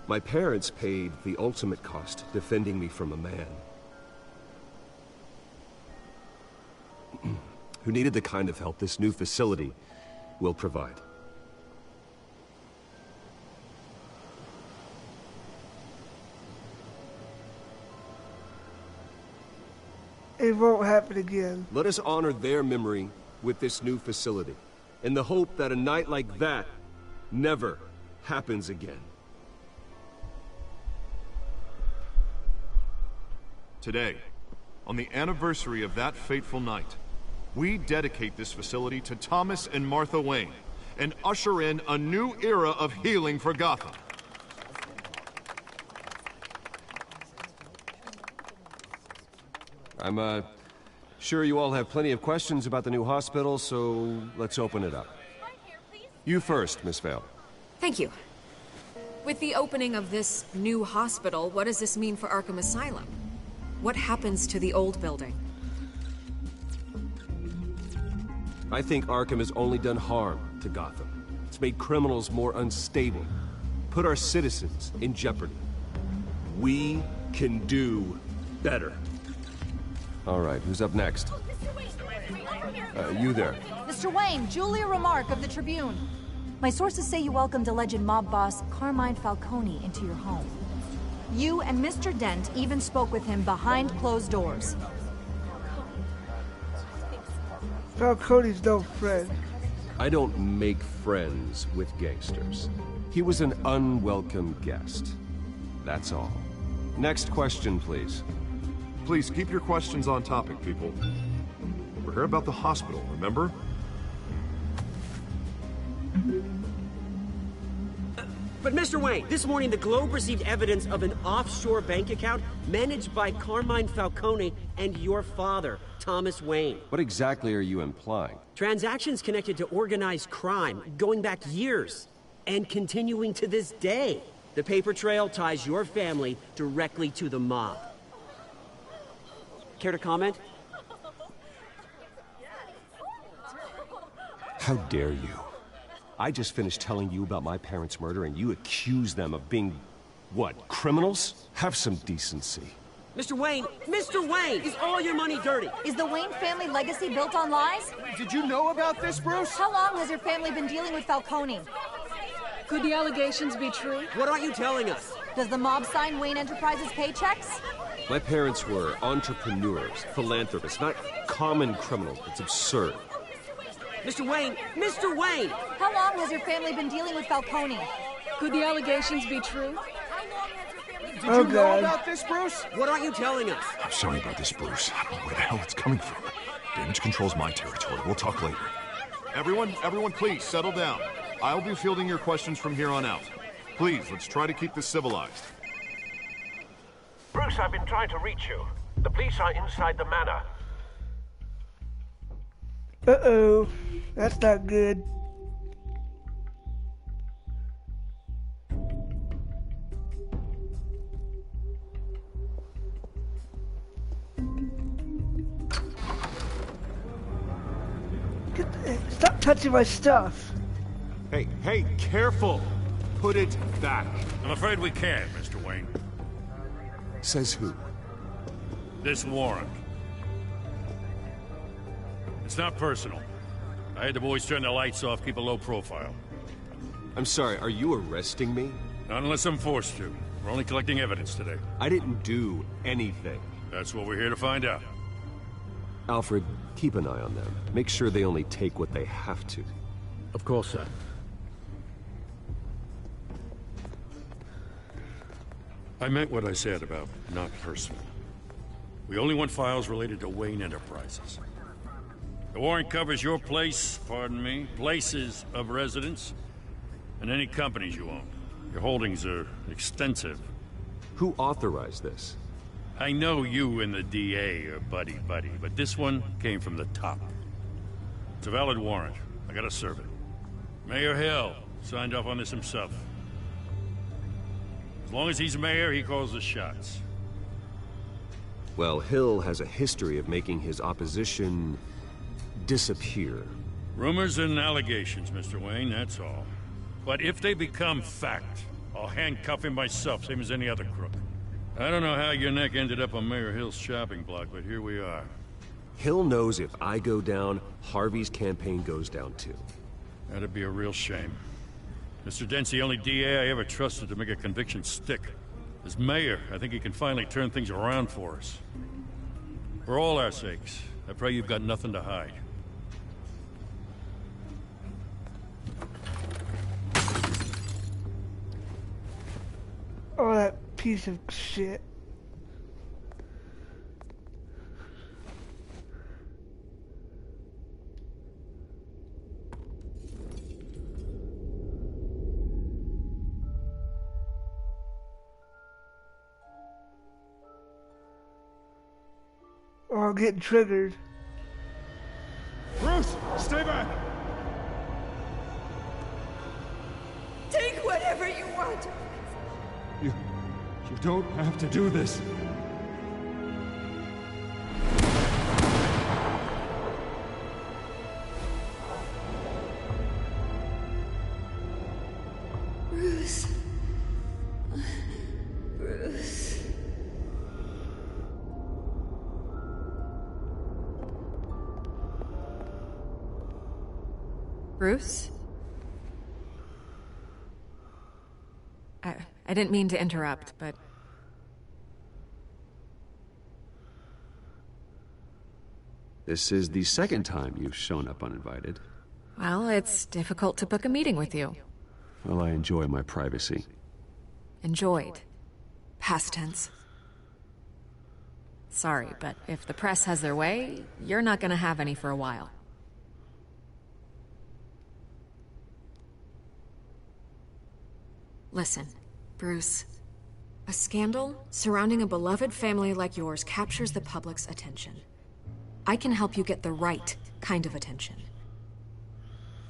my parents paid the ultimate cost defending me from a man who needed the kind of help this new facility will provide. It won't happen again. Let us honor their memory with this new facility, in the hope that a night like that never happens again. Today, on the anniversary of that fateful night, we dedicate this facility to Thomas and Martha Wayne and usher in a new era of healing for Gotham. I'm sure you all have plenty of questions about the new hospital, so let's open it up. You first, Miss Vale. Thank you. With the opening of this new hospital, what does this mean for Arkham Asylum? What happens to the old building? I think Arkham has only done harm to Gotham. It's made criminals more unstable, put our citizens in jeopardy. We can do better. All right, who's up next? You there. Mr. Wayne, Julia Remark of the Tribune. My sources say you welcomed alleged mob boss Carmine Falcone into your home. You and Mr. Dent even spoke with him behind closed doors. Falcone's no friend. I don't make friends with gangsters. He was an unwelcome guest. That's all. Next question, please. Please keep your questions on topic, people. We're here about the hospital, remember? But Mr. Wayne, this morning the Globe received evidence of an offshore bank account managed by Carmine Falcone and your father, Thomas Wayne. What exactly are you implying? Transactions connected to organized crime going back years and continuing to this day. The paper trail ties your family directly to the mob. Care to comment? How dare you? I just finished telling you about my parents' murder and you accuse them of being, what, criminals? Have some decency. Mr. Wayne, is all your money dirty? Is the Wayne family legacy built on lies? Did you know about this, Bruce? How long has your family been dealing with Falcone? Could the allegations be true? What aren't you telling us? Does the mob sign Wayne Enterprises paychecks? My parents were entrepreneurs, philanthropists, not common criminals. It's absurd. Mr. Wayne! How long has your family been dealing with Falcone? Could the allegations be true? Did you know about this, Bruce? What aren't you telling us? I'm sorry about this, Bruce. I don't know where the hell it's coming from. Damage control's my territory. We'll talk later. Everyone, please, settle down. I'll be fielding your questions from here on out. Please, let's try to keep this civilized. Bruce, I've been trying to reach you. The police are inside the manor. Uh-oh. That's not good. Stop touching my stuff. Hey, careful! Put it back. I'm afraid we can't, Mr. Wayne. Says who? This warrant. It's not personal. I had the boys turn the lights off, keep a low profile. I'm sorry, are you arresting me? Not unless I'm forced to. We're only collecting evidence today. I didn't do anything. That's what we're here to find out. Alfred, keep an eye on them. Make sure they only take what they have to. Of course, sir. I meant what I said about not personal. We only want files related to Wayne Enterprises. The warrant covers your place, pardon me, places of residence, and any companies you own. Your holdings are extensive. Who authorized this? I know you and the DA are buddy-buddy, but this one came from the top. It's a valid warrant. I gotta serve it. Mayor Hill signed off on this himself. As long as he's mayor, he calls the shots. Well, Hill has a history of making his opposition disappear. Rumors and allegations, Mr. Wayne, that's all. But if they become fact, I'll handcuff him myself, same as any other crook. I don't know how your neck ended up on Mayor Hill's shopping block, but here we are. Hill knows if I go down, Harvey's campaign goes down too. That'd be a real shame. Mr. Dent's the only DA I ever trusted to make a conviction stick. As mayor, I think he can finally turn things around for us. For all our sakes, I pray you've got nothing to hide. Oh, that piece of shit. Oh, I'm getting triggered. Bruce, stay back! Take whatever you want. You don't have to do this. Bruce. Bruce. Bruce? I didn't mean to interrupt, but... This is the second time you've shown up uninvited. Well, it's difficult to book a meeting with you. Well, I enjoy my privacy. Enjoyed. Past tense. Sorry, but if the press has their way, you're not gonna have any for a while. Listen, Bruce. A scandal surrounding a beloved family like yours captures the public's attention. I can help you get the right kind of attention.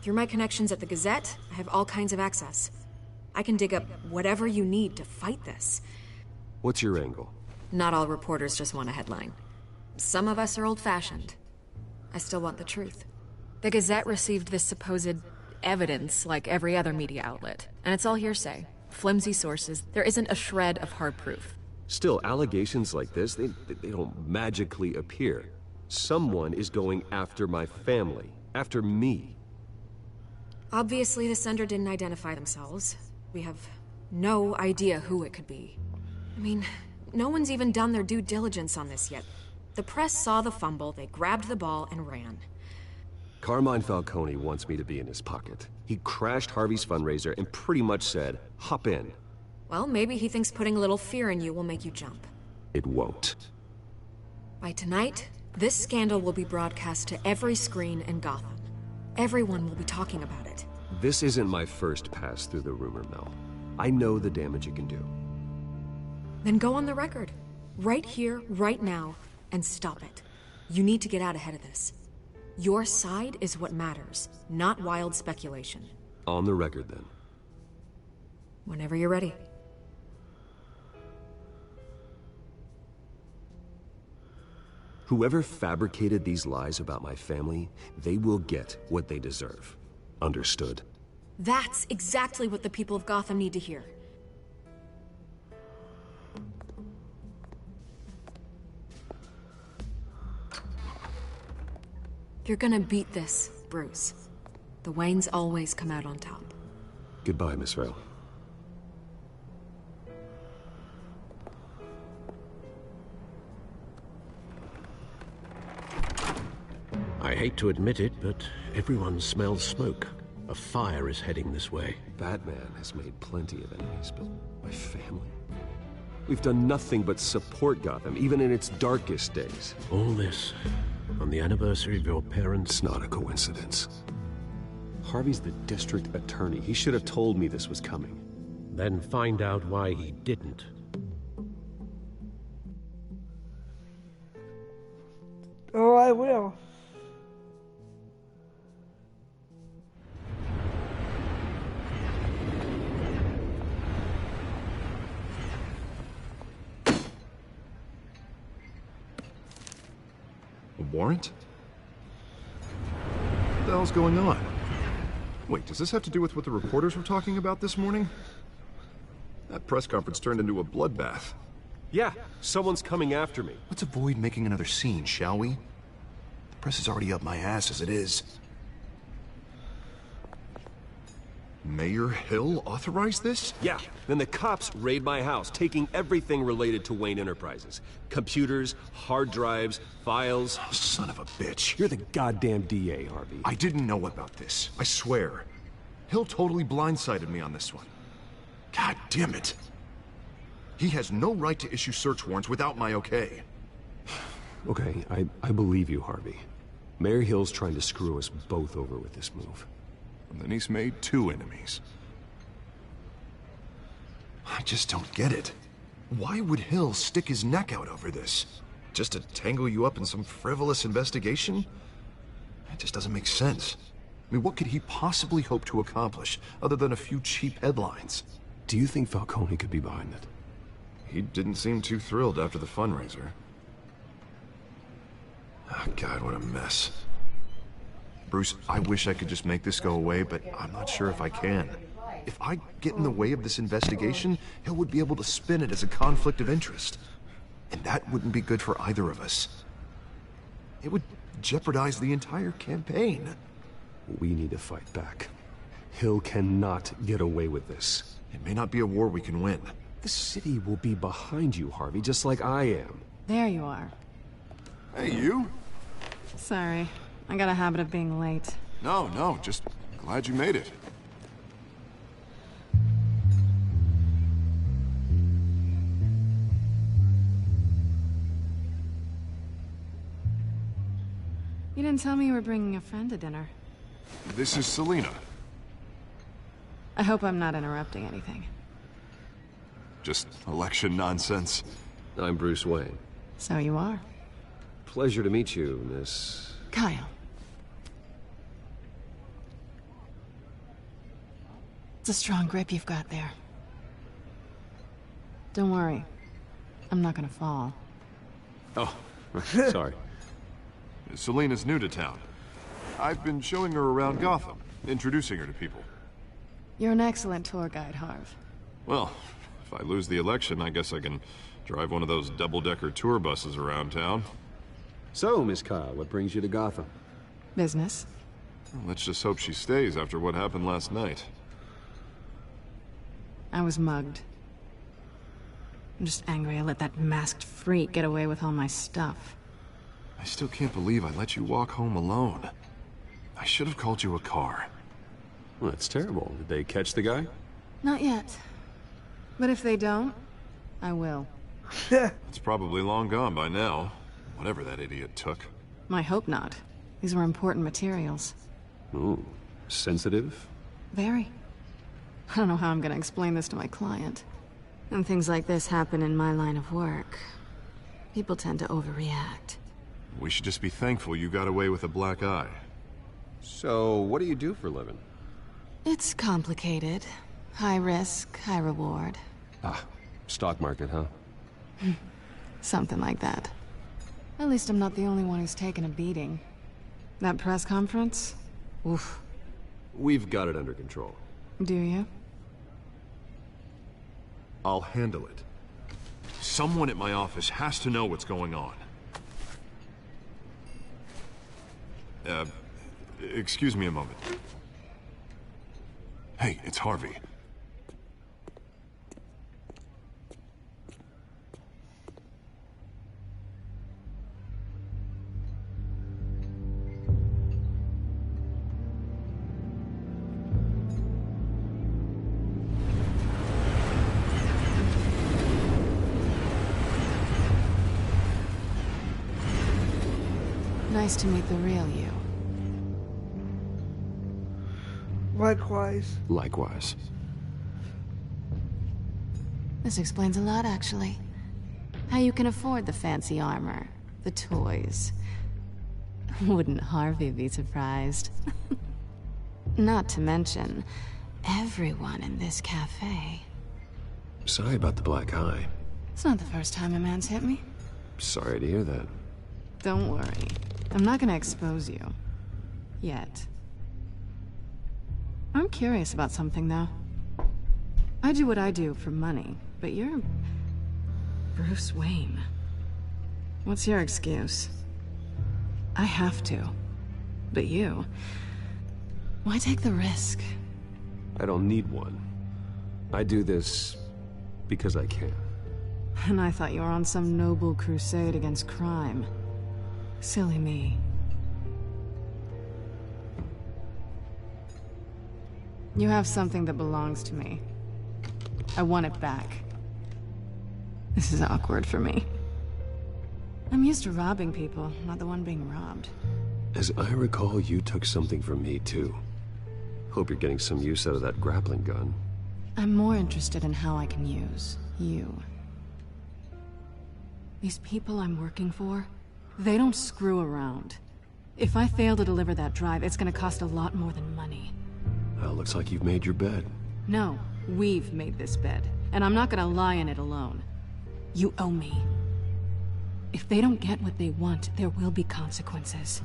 Through my connections at the Gazette, I have all kinds of access. I can dig up whatever you need to fight this. What's your angle? Not all reporters just want a headline. Some of us are old-fashioned. I still want the truth. The Gazette received this supposed evidence like every other media outlet, and it's all hearsay. Flimsy sources. There isn't a shred of hard proof. Still, allegations like this, they don't magically appear. Someone is going after my family, after me. Obviously, the sender didn't identify themselves. We have no idea who it could be. I mean, no one's even done their due diligence on this yet. The press saw the fumble, they grabbed the ball and ran. Carmine Falcone wants me to be in his pocket. He crashed Harvey's fundraiser and pretty much said, hop in. Well, maybe he thinks putting a little fear in you will make you jump. It won't. By tonight, this scandal will be broadcast to every screen in Gotham. Everyone will be talking about it. This isn't my first pass through the rumor mill. I know the damage it can do. Then go on the record. Right here, right now, and stop it. You need to get out ahead of this. Your side is what matters, not wild speculation. On the record, then. Whenever you're ready. Whoever fabricated these lies about my family, they will get what they deserve. Understood? That's exactly what the people of Gotham need to hear. You're gonna beat this, Bruce. The Waynes always come out on top. Goodbye, Miss Vale. I hate to admit it, but everyone smells smoke. A fire is heading this way. Batman has made plenty of enemies, but my family? We've done nothing but support Gotham, even in its darkest days. All this on the anniversary of your parents'... It's not a coincidence. Harvey's the district attorney. He should have told me this was coming. Then find out why he didn't. Oh, I will. A warrant? What the hell's going on? Wait, does this have to do with what the reporters were talking about this morning? That press conference turned into a bloodbath. Yeah, someone's coming after me. Let's avoid making another scene, shall we? The press is already up my ass as it is. Mayor Hill authorized this? Yeah, then the cops raid my house, taking everything related to Wayne Enterprises. Computers, hard drives, files. Oh, son of a bitch. You're the goddamn DA, Harvey. I didn't know about this. I swear. Hill totally blindsided me on this one. God damn it. He has no right to issue search warrants without my okay. Okay, I believe you, Harvey. Mayor Hill's trying to screw us both over with this move. And then he's made 2 enemies. I just don't get it. Why would Hill stick his neck out over this? Just to tangle you up in some frivolous investigation? It just doesn't make sense. I mean, what could he possibly hope to accomplish, other than a few cheap headlines? Do you think Falcone could be behind it? He didn't seem too thrilled after the fundraiser. Oh, God, what a mess. Bruce, I wish I could just make this go away, but I'm not sure if I can. If I get in the way of this investigation, Hill would be able to spin it as a conflict of interest. And that wouldn't be good for either of us. It would jeopardize the entire campaign. We need to fight back. Hill cannot get away with this. It may not be a war we can win. The city will be behind you, Harvey, just like I am. There you are. Hey, you? Sorry. I got a habit of being late. No, just glad you made it. You didn't tell me you were bringing a friend to dinner. This is Selina. I hope I'm not interrupting anything. Just election nonsense. I'm Bruce Wayne. So you are. Pleasure to meet you, Miss... Kyle. It's a strong grip you've got there. Don't worry. I'm not gonna fall. Oh, sorry. Selina's new to town. I've been showing her around Gotham, introducing her to people. You're an excellent tour guide, Harv. Well, if I lose the election, I guess I can drive one of those double-decker tour buses around town. So, Miss Kyle, what brings you to Gotham? Business. Well, let's just hope she stays after what happened last night. I was mugged. I'm just angry I let that masked freak get away with all my stuff. I still can't believe I let you walk home alone. I should have called you a car. Well, that's terrible. Did they catch the guy? Not yet. But if they don't, I will. It's probably long gone by now. Whatever that idiot took. I hope not. These were important materials. Ooh, sensitive? Very. I don't know how I'm gonna explain this to my client. And things like this happen in my line of work. People tend to overreact. We should just be thankful you got away with a black eye. So, what do you do for a living? It's complicated. High risk, high reward. Ah, stock market, huh? Something like that. At least I'm not the only one who's taken a beating. That press conference? Oof. We've got it under control. Do you? I'll handle it. Someone at my office has to know what's going on. Excuse me a moment. Hey, it's Harvey. Nice to meet the real you. Likewise. Likewise. This explains a lot, actually. How you can afford the fancy armor, the toys. Wouldn't Harvey be surprised? Not to mention, everyone in this cafe. Sorry about the black eye. It's not the first time a man's hit me. Sorry to hear that. Don't worry. I'm not gonna expose you. Yet. I'm curious about something, though. I do what I do for money, but you're... Bruce Wayne. What's your excuse? I have to. But you... Why take the risk? I don't need one. I do this because I can. And I thought you were on some noble crusade against crime. Silly me. You have something that belongs to me. I want it back. This is awkward for me. I'm used to robbing people, not the one being robbed. As I recall, you took something from me, too. Hope you're getting some use out of that grappling gun. I'm more interested in how I can use you. These people I'm working for, they don't screw around. If I fail to deliver that drive, it's gonna cost a lot more than money. Well, looks like you've made your bed. No, we've made this bed, and I'm not gonna lie in it alone. You owe me. If they don't get what they want, there will be consequences.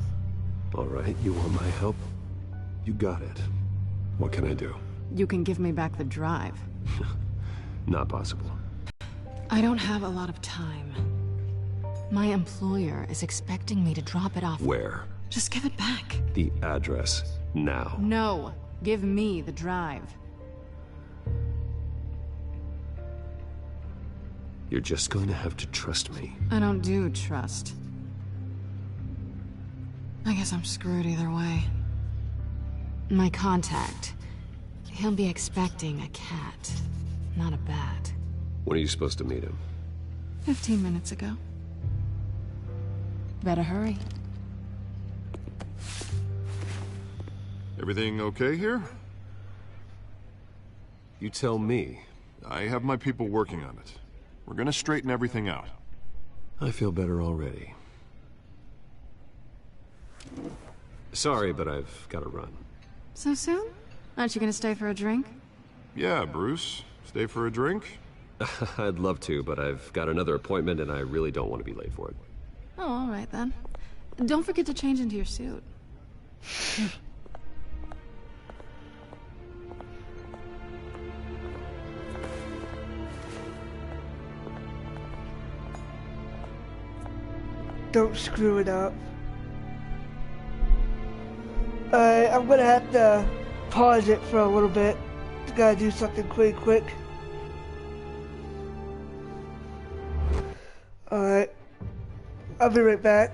All right, you want my help? You got it. What can I do? You can give me back the drive. Not possible. I don't have a lot of time. My employer is expecting me to drop it off. Where? Just give it back. The address, now. No, give me the drive. You're just going to have to trust me. I don't do trust. I guess I'm screwed either way. My contact. He'll be expecting a cat, not a bat. When are you supposed to meet him? 15 minutes ago. Better hurry. Everything okay here? You tell me. I have my people working on it. We're gonna straighten everything out. I feel better already. Sorry, but I've got to run. So soon? Aren't you gonna stay for a drink? Yeah, Bruce. Stay for a drink? I'd love to, but I've got another appointment and I really don't want to be late for it. Oh, all right then. Don't forget to change into your suit. Don't screw it up. I'm gonna have to pause it for a little bit. Gotta do something pretty quick. Alright. I'll be right back.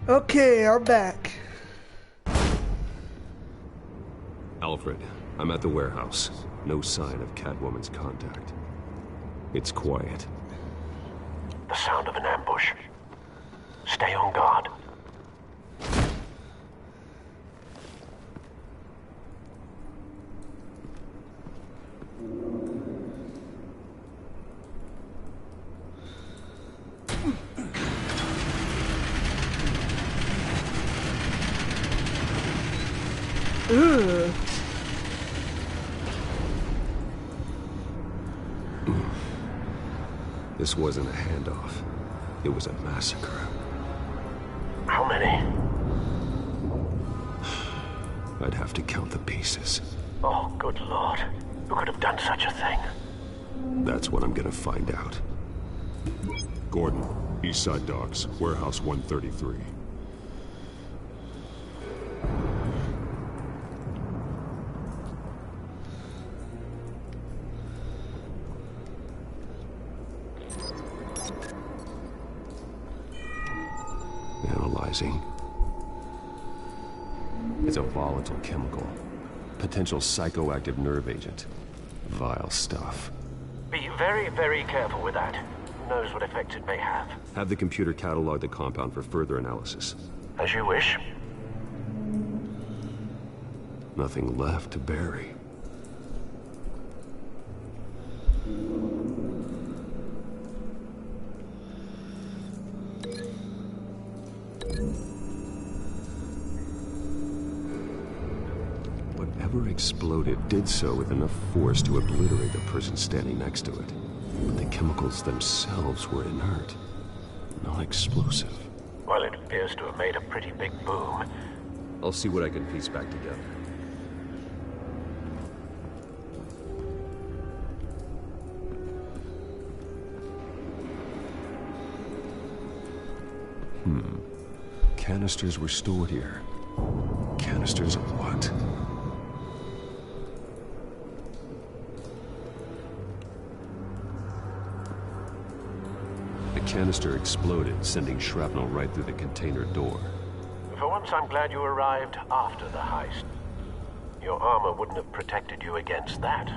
Okay, I'm back. Alfred, I'm at the warehouse. No sign of Catwoman's contact. It's quiet. The sound of an ambush. Stay on guard. Ugh. This wasn't a handoff. It was a massacre. How many? I'd have to count the pieces. Oh, good Lord. Who could have done such a thing? That's what I'm gonna find out. Gordon, Eastside Docks, Warehouse 133. Analyzing. It's a volatile chemical. Potential psychoactive nerve agent. Vile stuff. Be very, very careful with that. Who knows what effects it may have. Have the computer catalog the compound for further analysis. As you wish. Nothing left to bury. Whatever exploded did so with enough force to obliterate the person standing next to it. But the chemicals themselves were inert, not explosive. Well, it appears to have made a pretty big boom. I'll see what I can piece back together. Canisters were stored here. Canisters of what? The canister exploded, sending shrapnel right through the container door. For once, I'm glad you arrived after the heist. Your armor wouldn't have protected you against that.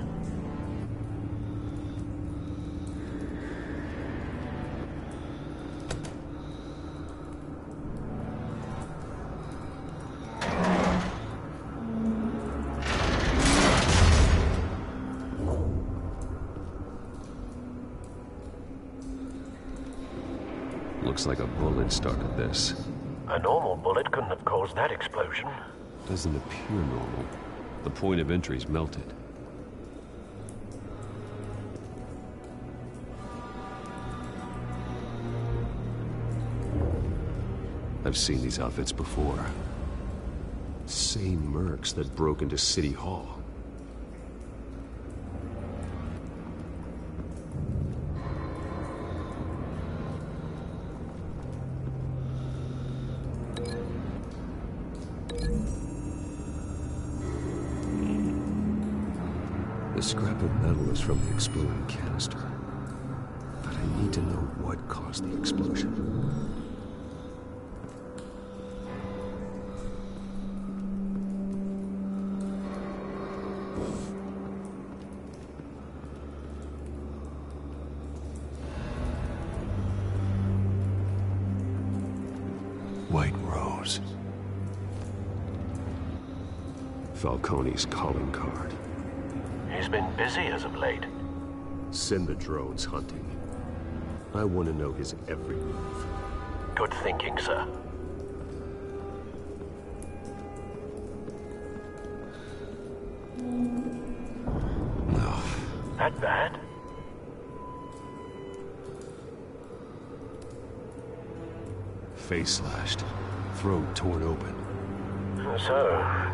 Looks like a bullet started this. A normal bullet couldn't have caused that explosion. Doesn't appear normal. The point of entry's melted. I've seen these outfits before. Same mercs that broke into City Hall. The scrap of metal is from the exploding canister. But I need to know what caused the explosion. White Rose. Falcone's calling card. He's been busy as of late. Send the drones hunting. I want to know his every move. Good thinking, sir. No. That bad? Face slashed. Throat torn open. So,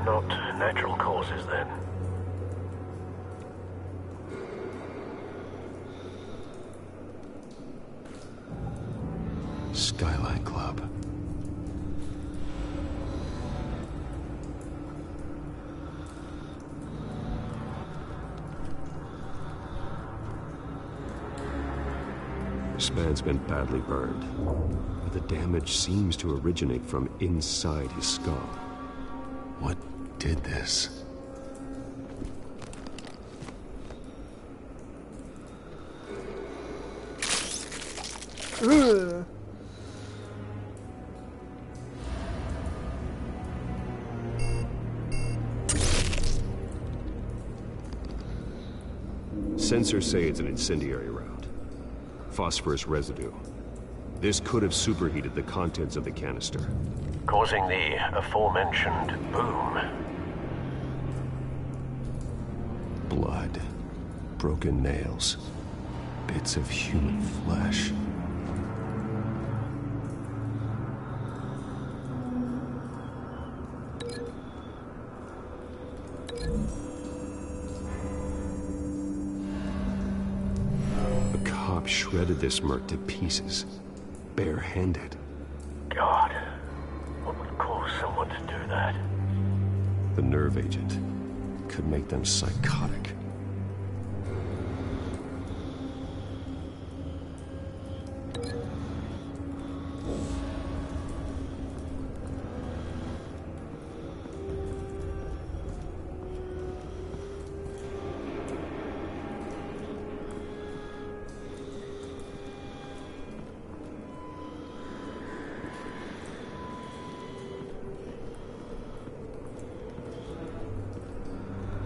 not natural causes then. Skyline Club. This man's been badly burned. the damage seems to originate from inside his skull. What did this? Ugh. Sensors say it's an incendiary round. Phosphorus residue. This could have superheated the contents of the canister, causing the aforementioned boom. Blood. Broken nails. Bits of human flesh. A cop shredded this merc to pieces, barehanded. God, what would cause someone to do that? The nerve agent could make them psychotic.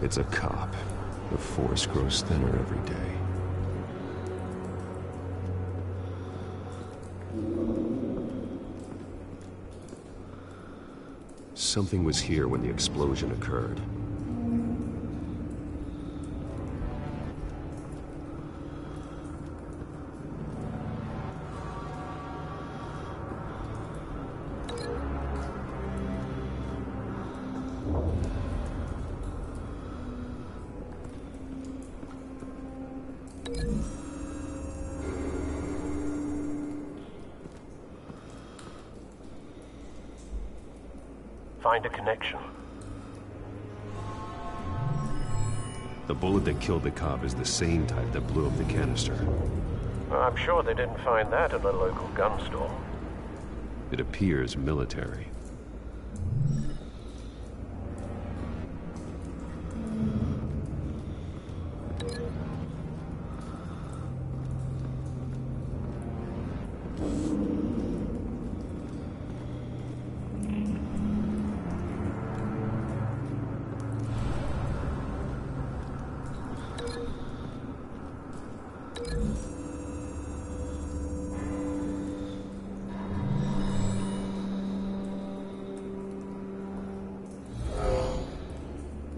It's a cop. The force grows thinner every day. Something was here when the explosion occurred. Find a connection. The bullet that killed the cop is the same type that blew up the canister. I'm sure they didn't find that at a local gun store. It appears military.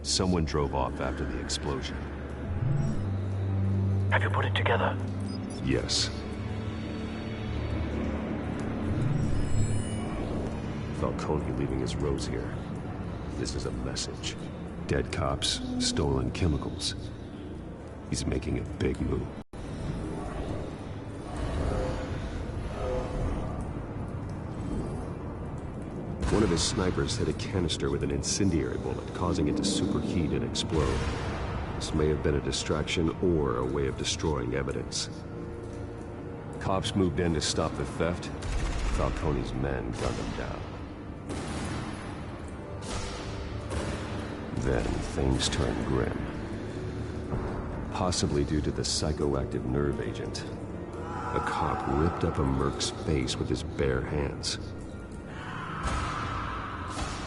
Someone drove off after the explosion. Have you put it together? Yes. Falcone leaving his rose here. This is a message. Dead cops, stolen chemicals. He's making a big move. One of his snipers hit a canister with an incendiary bullet, causing it to superheat and explode. This may have been a distraction or a way of destroying evidence. Cops moved in to stop the theft. Falcone's men gunned them down. Then things turned grim. Possibly due to the psychoactive nerve agent. A cop ripped up a merc's face with his bare hands.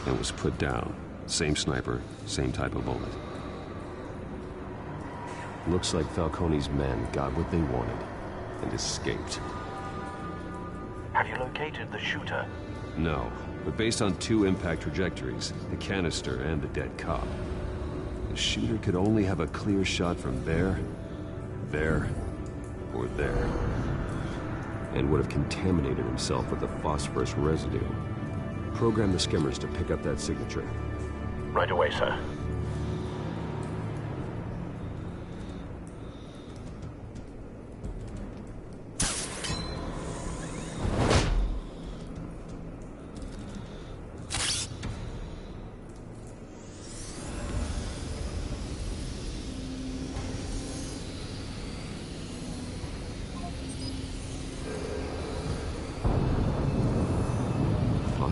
And was put down. Same sniper, same type of bullet. Looks like Falcone's men got what they wanted and escaped. Have you located the shooter? No, but based on two impact trajectories, the canister and the dead cop, the shooter could only have a clear shot from there, or there, and would have contaminated himself with the phosphorus residue. Program the skimmers to pick up that signature. Right away, sir.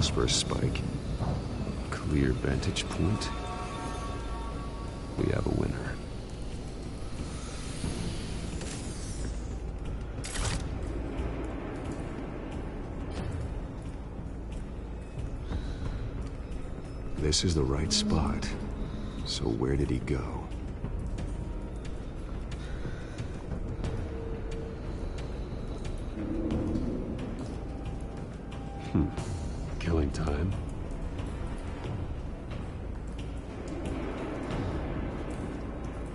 phosphorus spike. Clear vantage point. We have a winner. This is the right spot. So where did he go? Killing time.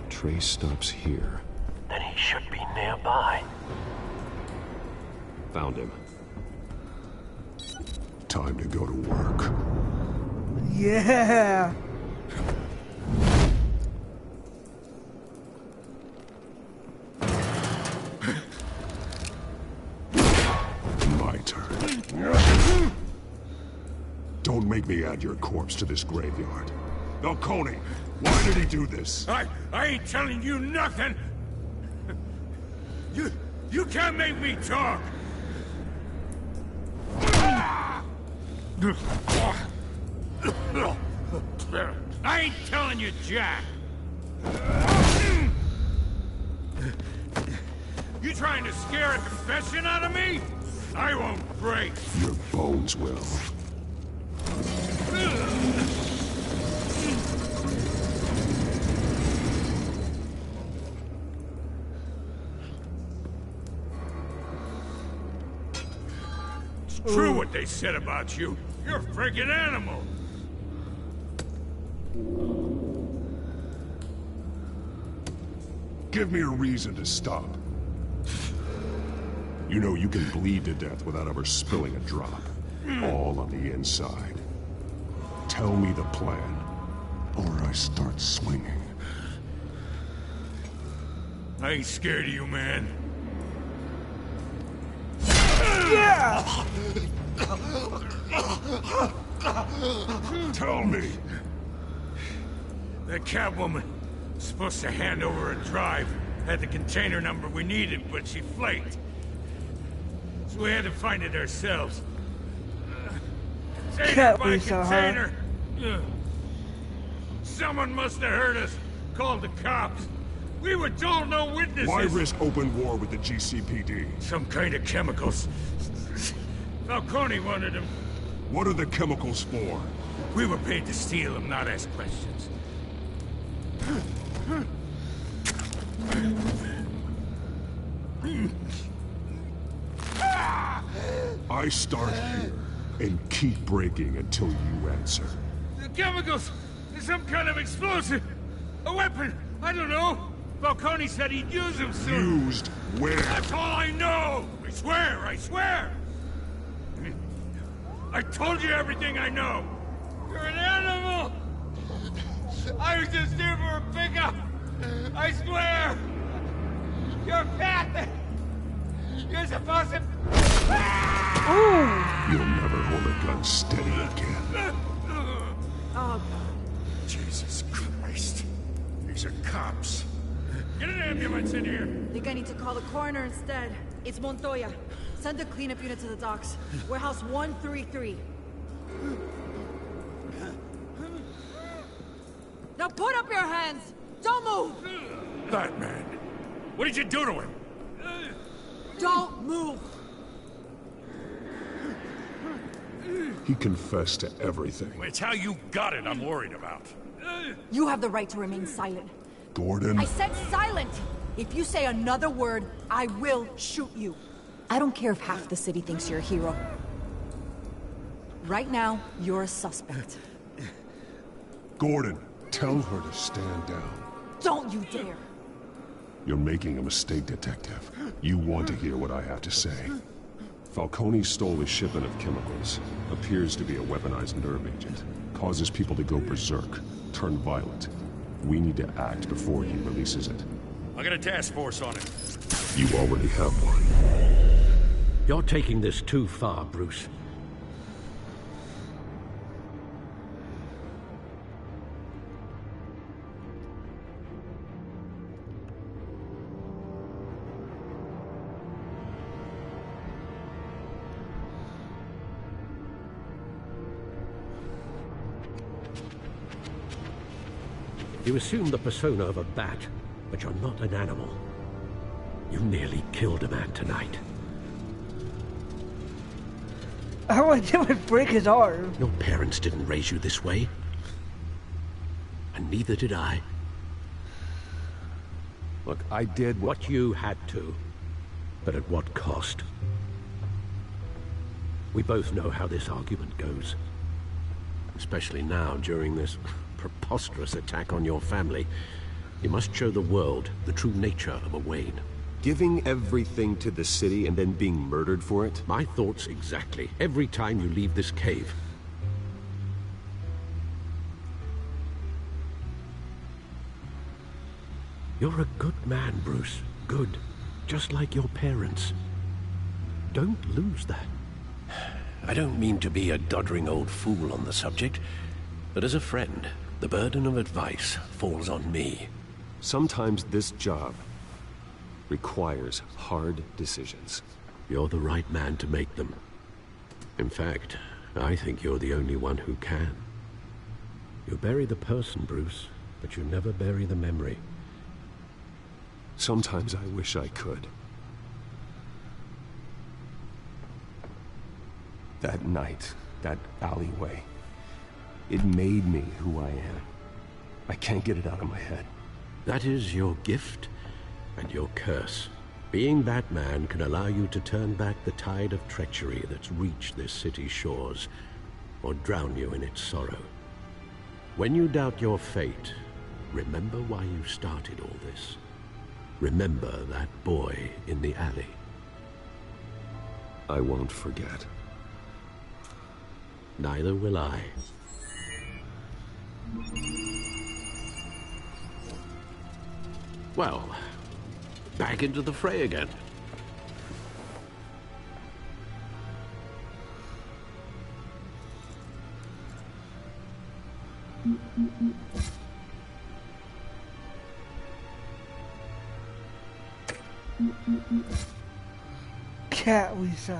Trace stops here. Then he should be nearby. Found him. Time to go to work. Yeah. My turn. Don't make me add your corpse to this graveyard. Falcone, why did he do this? I ain't telling you nothing! You can't make me talk! I ain't telling you, Jack! You trying to scare a confession out of me? I won't break! Your bones will. It's true what they said about you. You're a freaking animal! Give me a reason to stop. You know you can bleed to death without ever spilling a drop. All on the inside. Tell me the plan, or I start swinging. I ain't scared of you, man. Yeah! Tell me! That Catwoman was supposed to hand over a drive. Had the container number we needed, but she flaked. So we had to find it ourselves. Container Can't by be so container. Someone must have heard us. Called the cops. We were told no witnesses. Why risk open war with the GCPD? Some kind of chemicals. Falcone wanted them. What are the chemicals for? We were paid to steal them, not ask questions. I start here and keep breaking until you answer. The chemicals! Some kind of explosive! A weapon! I don't know! Falcone said he'd use them soon! Used where? That's all I know! I swear! I swear! I told you everything I know! You're an animal! I was just here for a pickup! I swear! You're fat! You're supposed to... You'll never hold a gun steady again. Oh, Jesus Christ. These are cops. Get an ambulance in here. Think I need to call the coroner instead. It's Montoya. Send the cleanup unit to the docks. Warehouse 133. Now put up your hands! Don't move! That man. What did you do to him? Don't move! He confessed to everything. It's how you got it I'm worried about. You have the right to remain silent. Gordon? I said silent! If you say another word, I will shoot you. I don't care if half the city thinks you're a hero. Right now, you're a suspect. Gordon, tell her to stand down. Don't you dare! You're making a mistake, Detective. You want to hear what I have to say. Falcone stole a shipment of chemicals. Appears to be a weaponized nerve agent. Causes people to go berserk, turn violent. We need to act before he releases it. I got a task force on it. You already have one. You're taking this too far, Bruce. You assume the persona of a bat, but you're not an animal. You nearly killed a man tonight. All I did was break his arm. Your parents didn't raise you this way. And neither did I. Look, I did what you had to. But at what cost? We both know how this argument goes. Especially now, during this preposterous attack on your family. You must show the world the true nature of a Wayne. Giving everything to the city and then being murdered for it? My thoughts exactly. Every time you leave this cave. You're a good man, Bruce. Good. Just like your parents. Don't lose that. I don't mean to be a doddering old fool on the subject, but as a friend, the burden of advice falls on me. Sometimes this job requires hard decisions. You're the right man to make them. In fact, I think you're the only one who can. You bury the person, Bruce, but you never bury the memory. Sometimes I wish I could. That night, that alleyway, it made me who I am. I can't get it out of my head. That is your gift and your curse. Being Batman can allow you to turn back the tide of treachery that's reached this city's shores, or drown you in its sorrow. When you doubt your fate, remember why you started all this. Remember that boy in the alley. I won't forget. Neither will I. Well, back into the fray again. Cat we saw.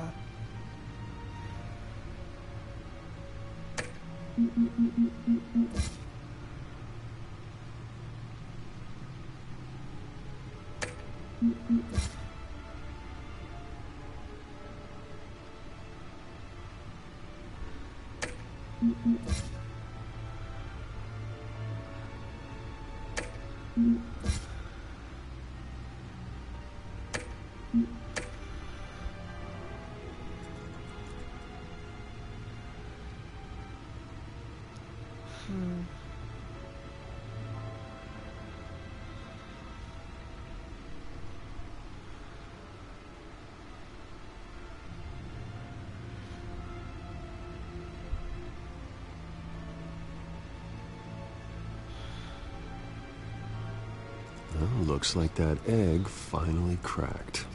Well, looks like that egg finally cracked.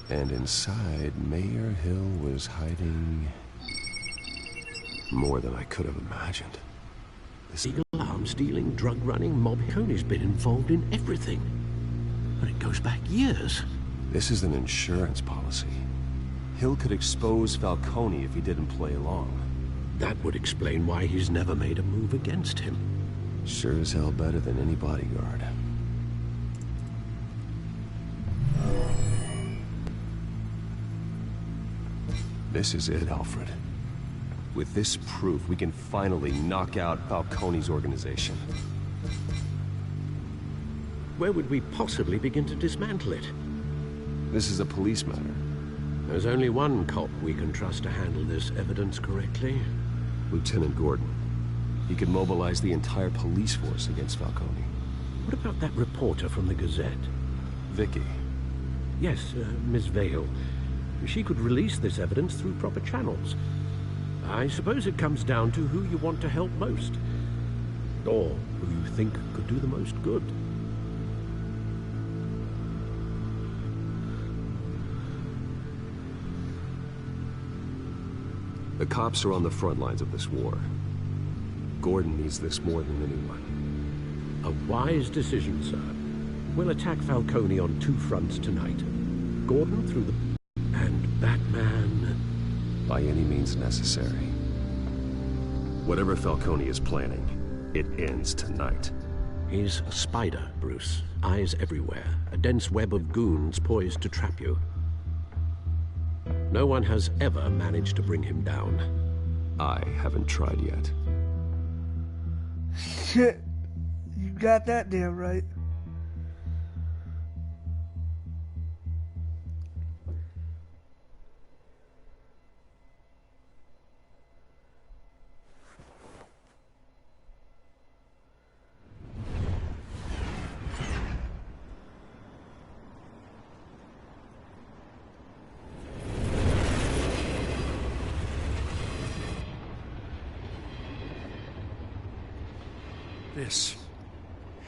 And inside, Mayor Hill was hiding more than I could have imagined. Illegal arms stealing, drug running, mob. Coney's been involved in everything. But it goes back years. This is an insurance policy. Hill could expose Falcone if he didn't play along. That would explain why he's never made a move against him. Sure as hell better than any bodyguard. This is it, Alfred. With this proof, we can finally knock out Falcone's organization. Where would we possibly begin to dismantle it? This is a police matter. There's only one cop we can trust to handle this evidence correctly. Lieutenant Gordon. He could mobilize the entire police force against Falcone. What about that reporter from the Gazette? Vicky. Yes, Miss Vale. She could release this evidence through proper channels. I suppose it comes down to who you want to help most. Or who you think could do the most good. The cops are on the front lines of this war. Gordon needs this more than anyone. A wise decision, sir. We'll attack Falcone on two fronts tonight. Gordon through the... and Batman... by any means necessary. Whatever Falcone is planning, it ends tonight. He's a spider, Bruce. Eyes everywhere. A dense web of goons poised to trap you. No one has ever managed to bring him down. I haven't tried yet. Shit. You got that damn right.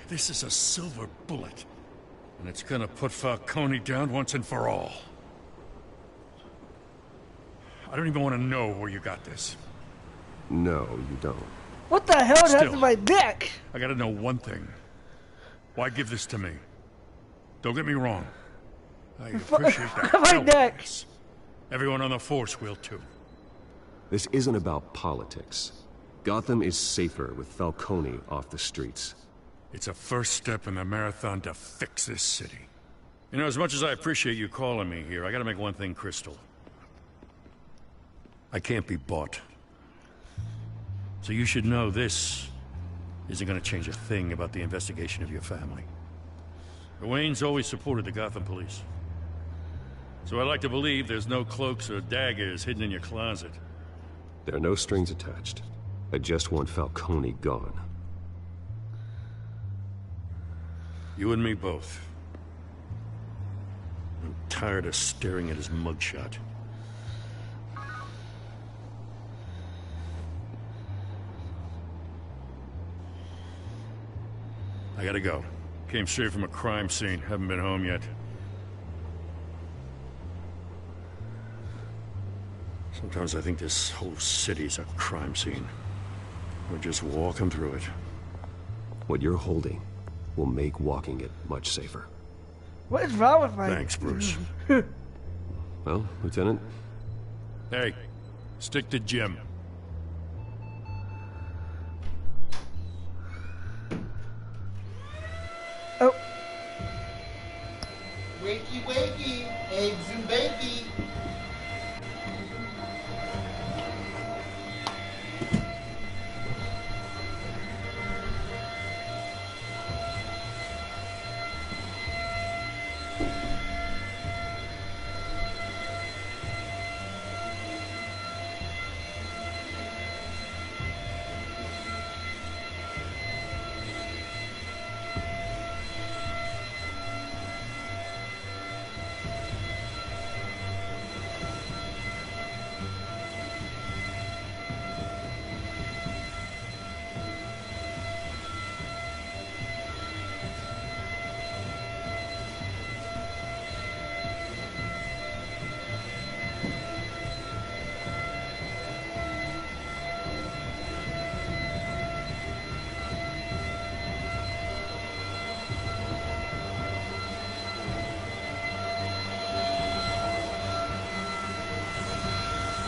This is a silver bullet. And it's gonna put Falcone down once and for all. I don't even want to know where you got this. No, you don't. What the hell happened to my neck? I gotta know one thing. Why give this to me? Don't get me wrong. I appreciate that. My neck. Everyone on the force will too. This isn't about politics. Gotham is safer with Falcone off the streets. It's a first step in the marathon to fix this city. You know, as much as I appreciate you calling me here, I gotta make one thing crystal. I can't be bought. So you should know this isn't gonna change a thing about the investigation of your family. The Waynes always supported the Gotham police. So I like to believe there's no cloaks or daggers hidden in your closet. There are no strings attached. I just want Falcone gone. You and me both. I'm tired of staring at his mugshot. I gotta go. Came straight from a crime scene. Haven't been home yet. Sometimes I think this whole city's a crime scene. We're just walking through it. What you're holding will make walking it much safer. What is wrong with my... Thanks, Bruce. Well, Lieutenant? Hey, stick to Jim. Oh. Wakey, wakey, eggs and bakey.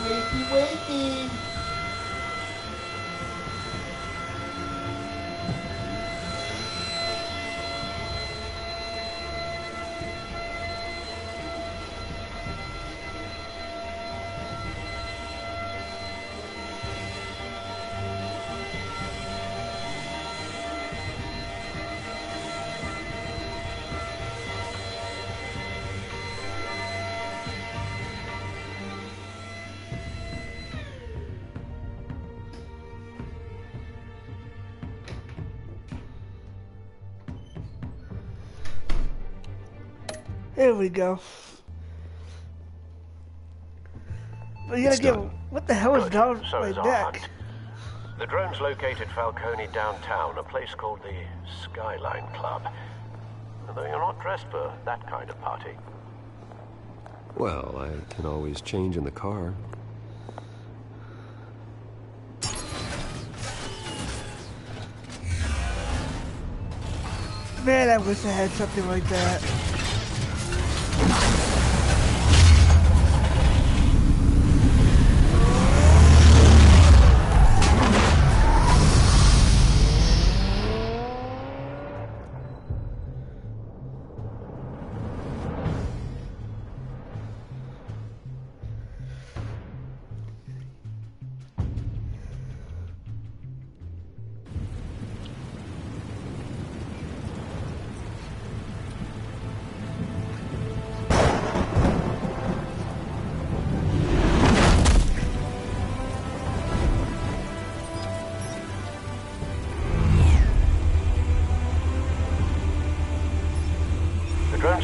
Wakey, wakey. There we go. We gotta get. What the hell is down my neck? The drones located Falcone downtown, a place called the Skyline Club. Although you're not dressed for that kind of party. Well, I can always change in the car. Man, I wish I had something like that.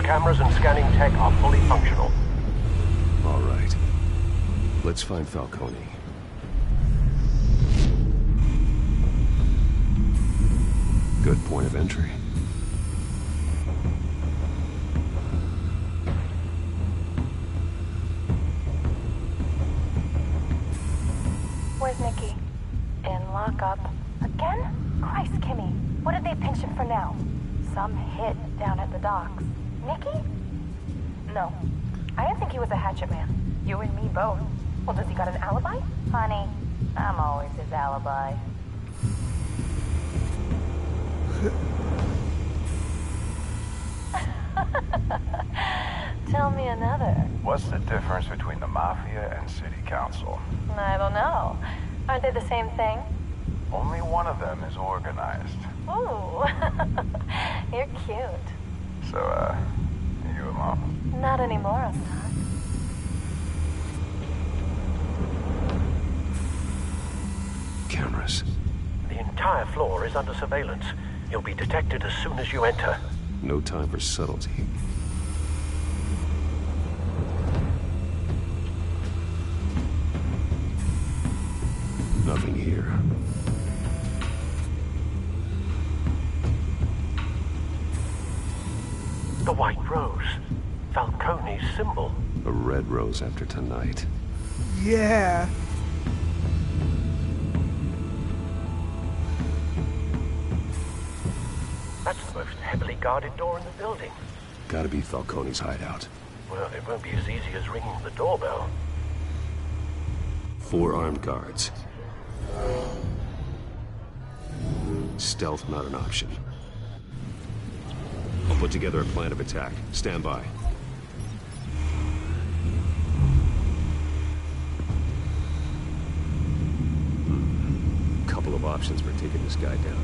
cameras and scanning tech are fully functional. All right. Let's find Falcone. Good point of entry. Where's Nicky? In lockup. Again? Christ, Kimmy. What did they pinch him for now? Some hit down at the docks. Nicky? No. I didn't think he was a hatchet man. You and me both. Well, does he got an alibi? Honey, I'm always his alibi. Tell me another. What's the difference between the Mafia and City Council? I don't know. Aren't they the same thing? Only one of them is organized. Ooh. You're cute. So, you alone? Not anymore, I'm not. Cameras. The entire floor is under surveillance. You'll be detected as soon as you enter. No time for subtlety. Nothing here. The white rose. Falcone's symbol. A red rose after tonight. Yeah. That's the most heavily guarded door in the building. Gotta be Falcone's hideout. Well, it won't be as easy as ringing the doorbell. 4 armed guards. Stealth not an option. I'll put together a plan of attack. Stand by. Couple of options for taking this guy down.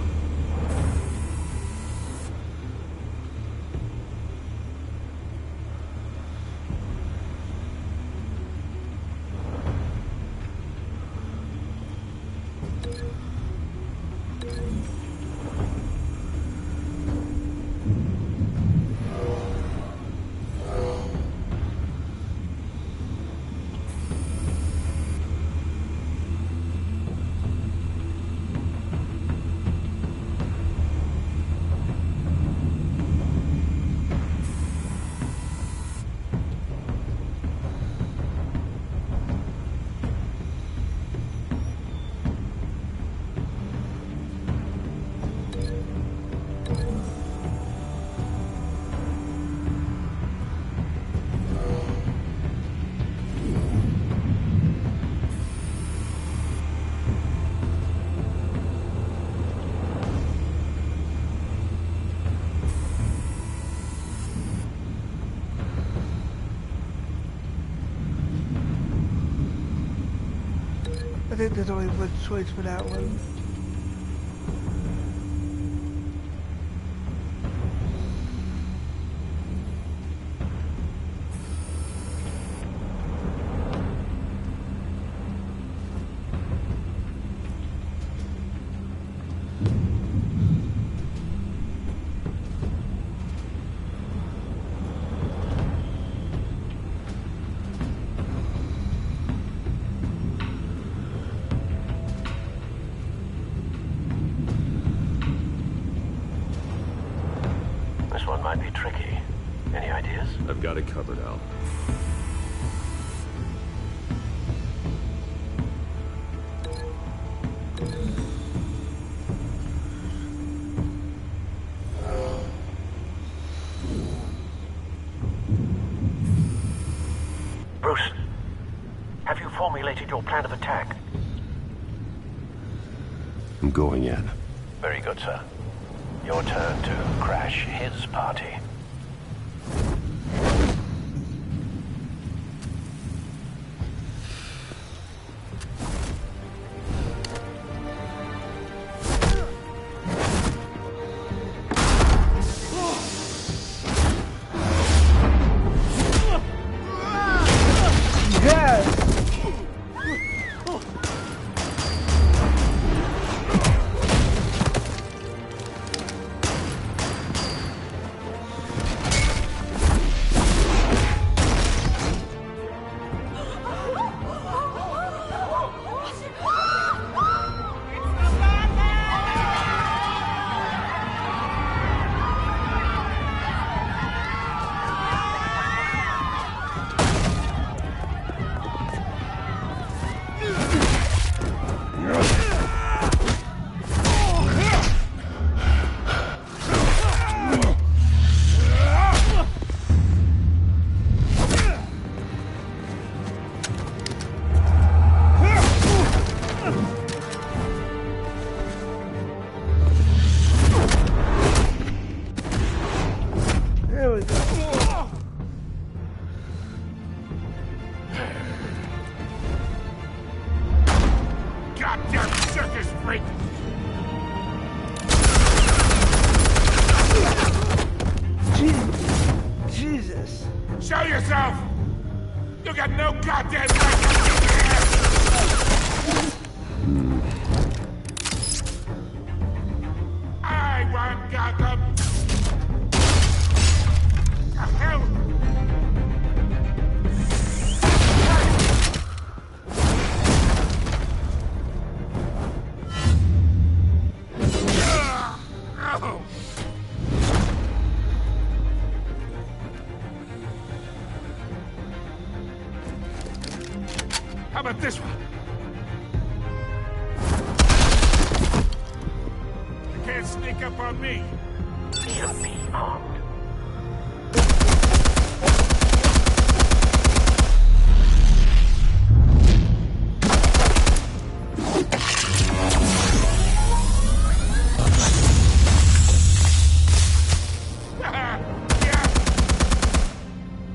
I think there's only one choice for that one. This one might be tricky. Any ideas? I've got it covered, Al. Bruce, have you formulated your plan of attack? I'm going in. Very good, sir. Your turn to crash his party. Show yourself! You got no goddamn right to be here! I want Gotham! The hell? How about this one? You can't sneak up on me. You'll be armed.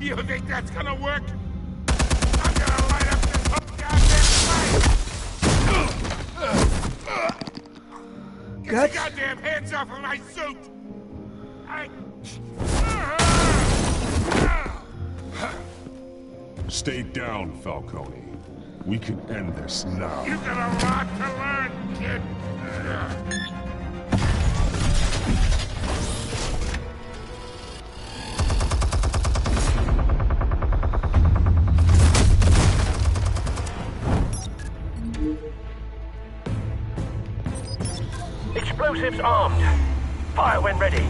You think that's gonna work? I'm gonna light up this whole goddamn place! Get your goddamn hands off of my suit! Stay down, Falcone. We can end this now. You got a lot to learn, kid! Explosives armed. Fire when ready.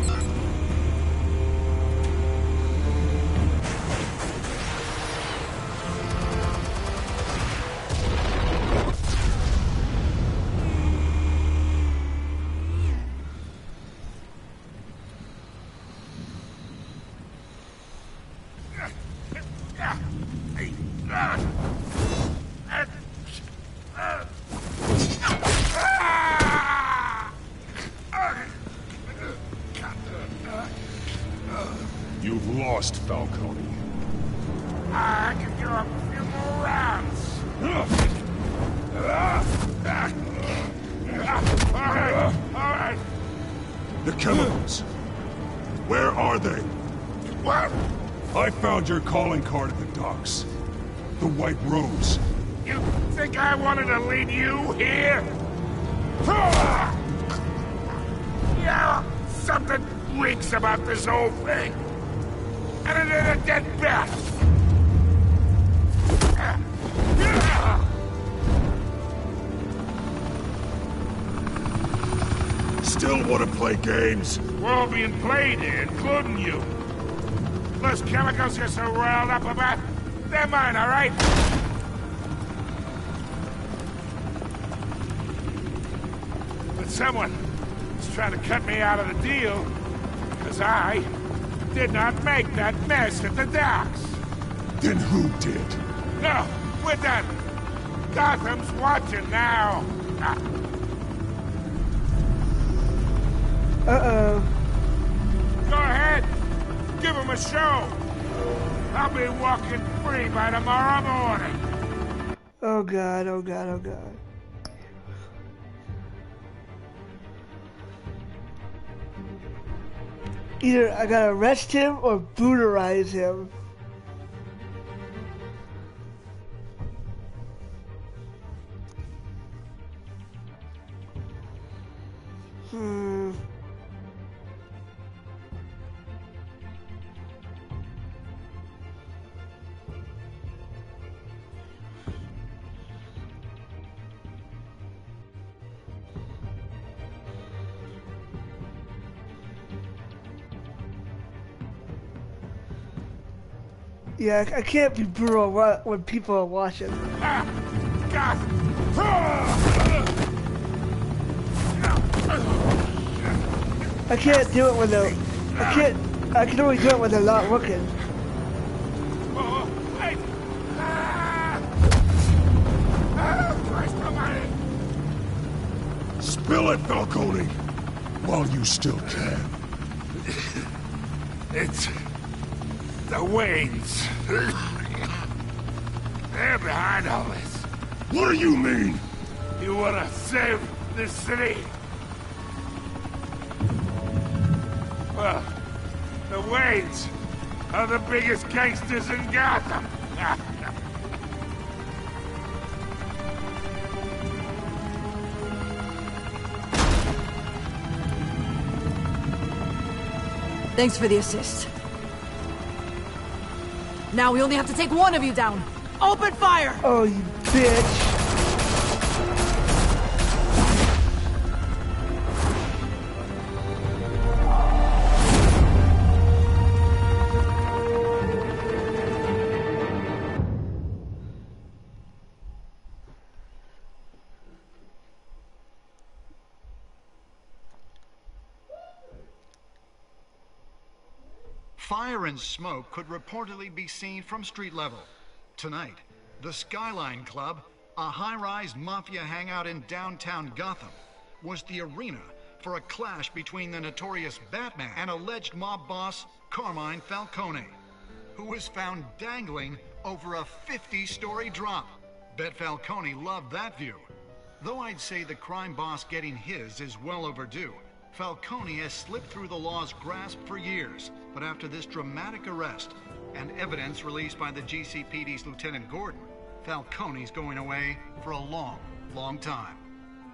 You've lost, Falcone. I can do a few more rounds. All right. The chemicals. Where are they? What? I found your calling card at the docks. The White Rose. You think I wanted to leave you here? Yeah, something reeks about this whole thing. And it is a dead bat. Still want to play games? We're all being played here, including you. Those chemicals you're so riled up about, they're mine, all right? But someone is trying to cut me out of the deal, because I did not make that mess at the docks. Then who did? No, we're done. Gotham's watching now. Uh-oh. Go ahead. Give him a show. I'll be walking free by tomorrow morning. Oh God, oh God, oh God. Either I gotta arrest him or brutalize him. Yeah, I can't be brutal when people are watching. God! I can't do it when they're... I can only do it when they're not looking. Oh, hey! Christ almighty! Spill it, Falcone! While you still can. It's... the Waynes. They're behind all this. What do you mean? You wanna save this city? Well, the Waynes are the biggest gangsters in Gotham. Thanks for the assist. Now we only have to take one of you down. Open fire! Oh, you bitch. Fire and smoke could reportedly be seen from street level. Tonight, the Skyline Club, a high-rise mafia hangout in downtown Gotham, was the arena for a clash between the notorious Batman and alleged mob boss Carmine Falcone, who was found dangling over a 50-story drop. Bet Falcone loved that view. Though I'd say the crime boss getting his is well overdue, Falcone has slipped through the law's grasp for years, but after this dramatic arrest and evidence released by the GCPD's Lieutenant Gordon, Falcone's going away for a long, long time.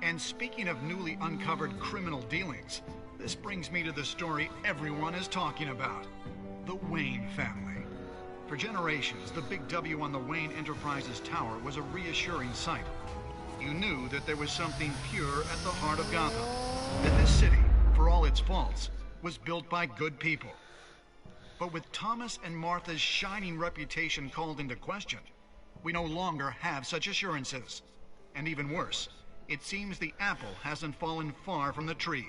And speaking of newly uncovered criminal dealings, this brings me to the story everyone is talking about: the Wayne family. For generations, the big W on the Wayne Enterprises tower was a reassuring sight. You knew that there was something pure at the heart of Gotham, that this city, for all its faults, was built by good people. But with Thomas and Martha's shining reputation called into question, we no longer have such assurances. And even worse, it seems the apple hasn't fallen far from the tree.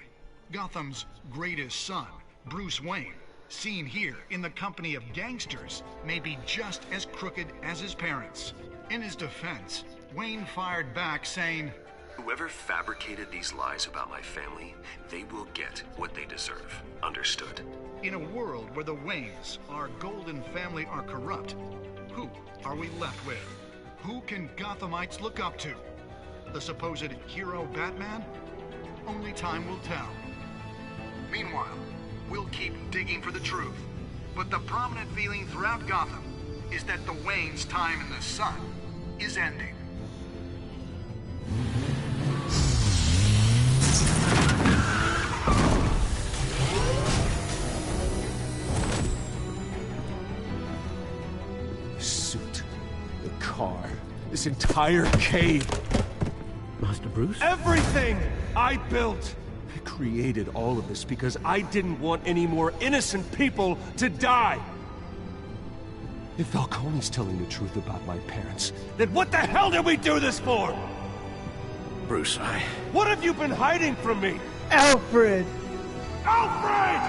Gotham's greatest son, Bruce Wayne, seen here in the company of gangsters, may be just as crooked as his parents. In his defense, Wayne fired back saying, "Whoever fabricated these lies about my family, they will get what they deserve. Understood?" In a world where the Waynes, our golden family, are corrupt, who are we left with? Who can Gothamites look up to? The supposed hero Batman? Only time will tell. Meanwhile, we'll keep digging for the truth. But the prominent feeling throughout Gotham is that the Waynes' time in the sun is ending. Suit, the car, this entire cave. Master Bruce? Everything I built! I created all of this because I didn't want any more innocent people to die. If Falcone's telling the truth about my parents, then what the hell did we do this for? Bruce, What have you been hiding from me? Alfred! Alfred!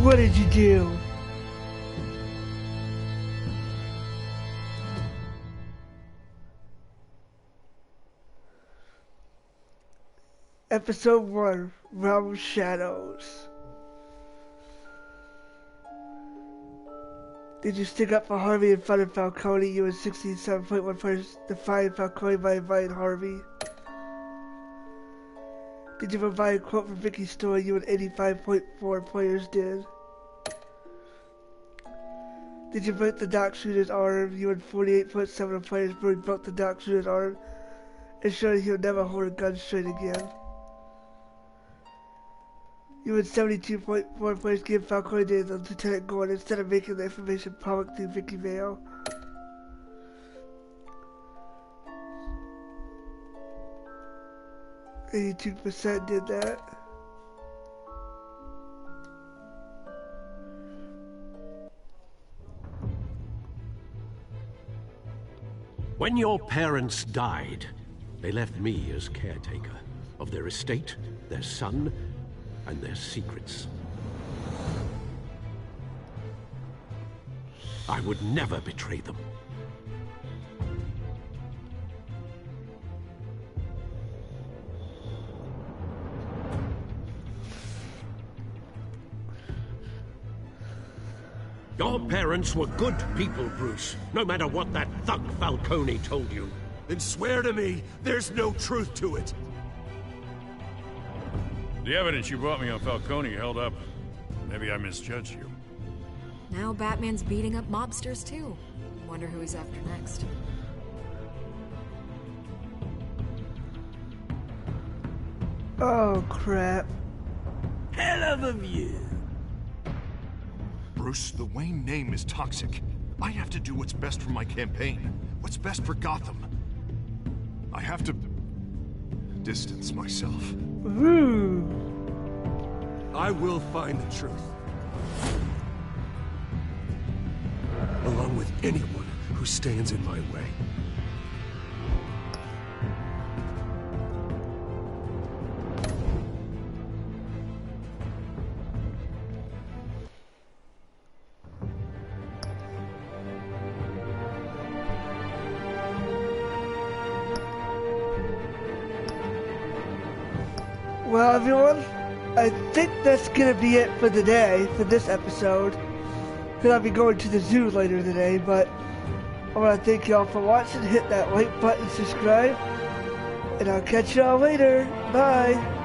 What did you do? Episode 1, Realm of Shadows. Did you stick up for Harvey in front of Falcone? You and 67.1 players defied Falcone by inviting Harvey. Did you provide a quote from Vicky's story? You and 85.4 players did. Did you break the dock shooter's arm? You and 48.7 of players broke the dock shooter's arm, ensuring he'll never hold a gun straight again. You and 72.4 players gave Falcone days on Lieutenant Gordon instead of making the information public through Vicky Vale. %, did that. When your parents died, they left me as caretaker of their estate, their son, and their secrets. I would never betray them. Your parents were good people, Bruce, no matter what that thug Falcone told you. Then swear to me there's no truth to it. The evidence you brought me on Falcone held up. Maybe I misjudged you. Now Batman's beating up mobsters too. Wonder who he's after next. Oh, crap. Hell of a view. Bruce, the Wayne name is toxic. I have to do what's best for my campaign. What's best for Gotham. I have to distance myself. Ooh. I will find the truth. Along with anyone who stands in my way. Well, everyone, I think that's gonna be it for the day, for this episode. Because I'll be going to the zoo later today, but I want to thank y'all for watching. Hit that like button, subscribe, and I'll catch y'all later. Bye.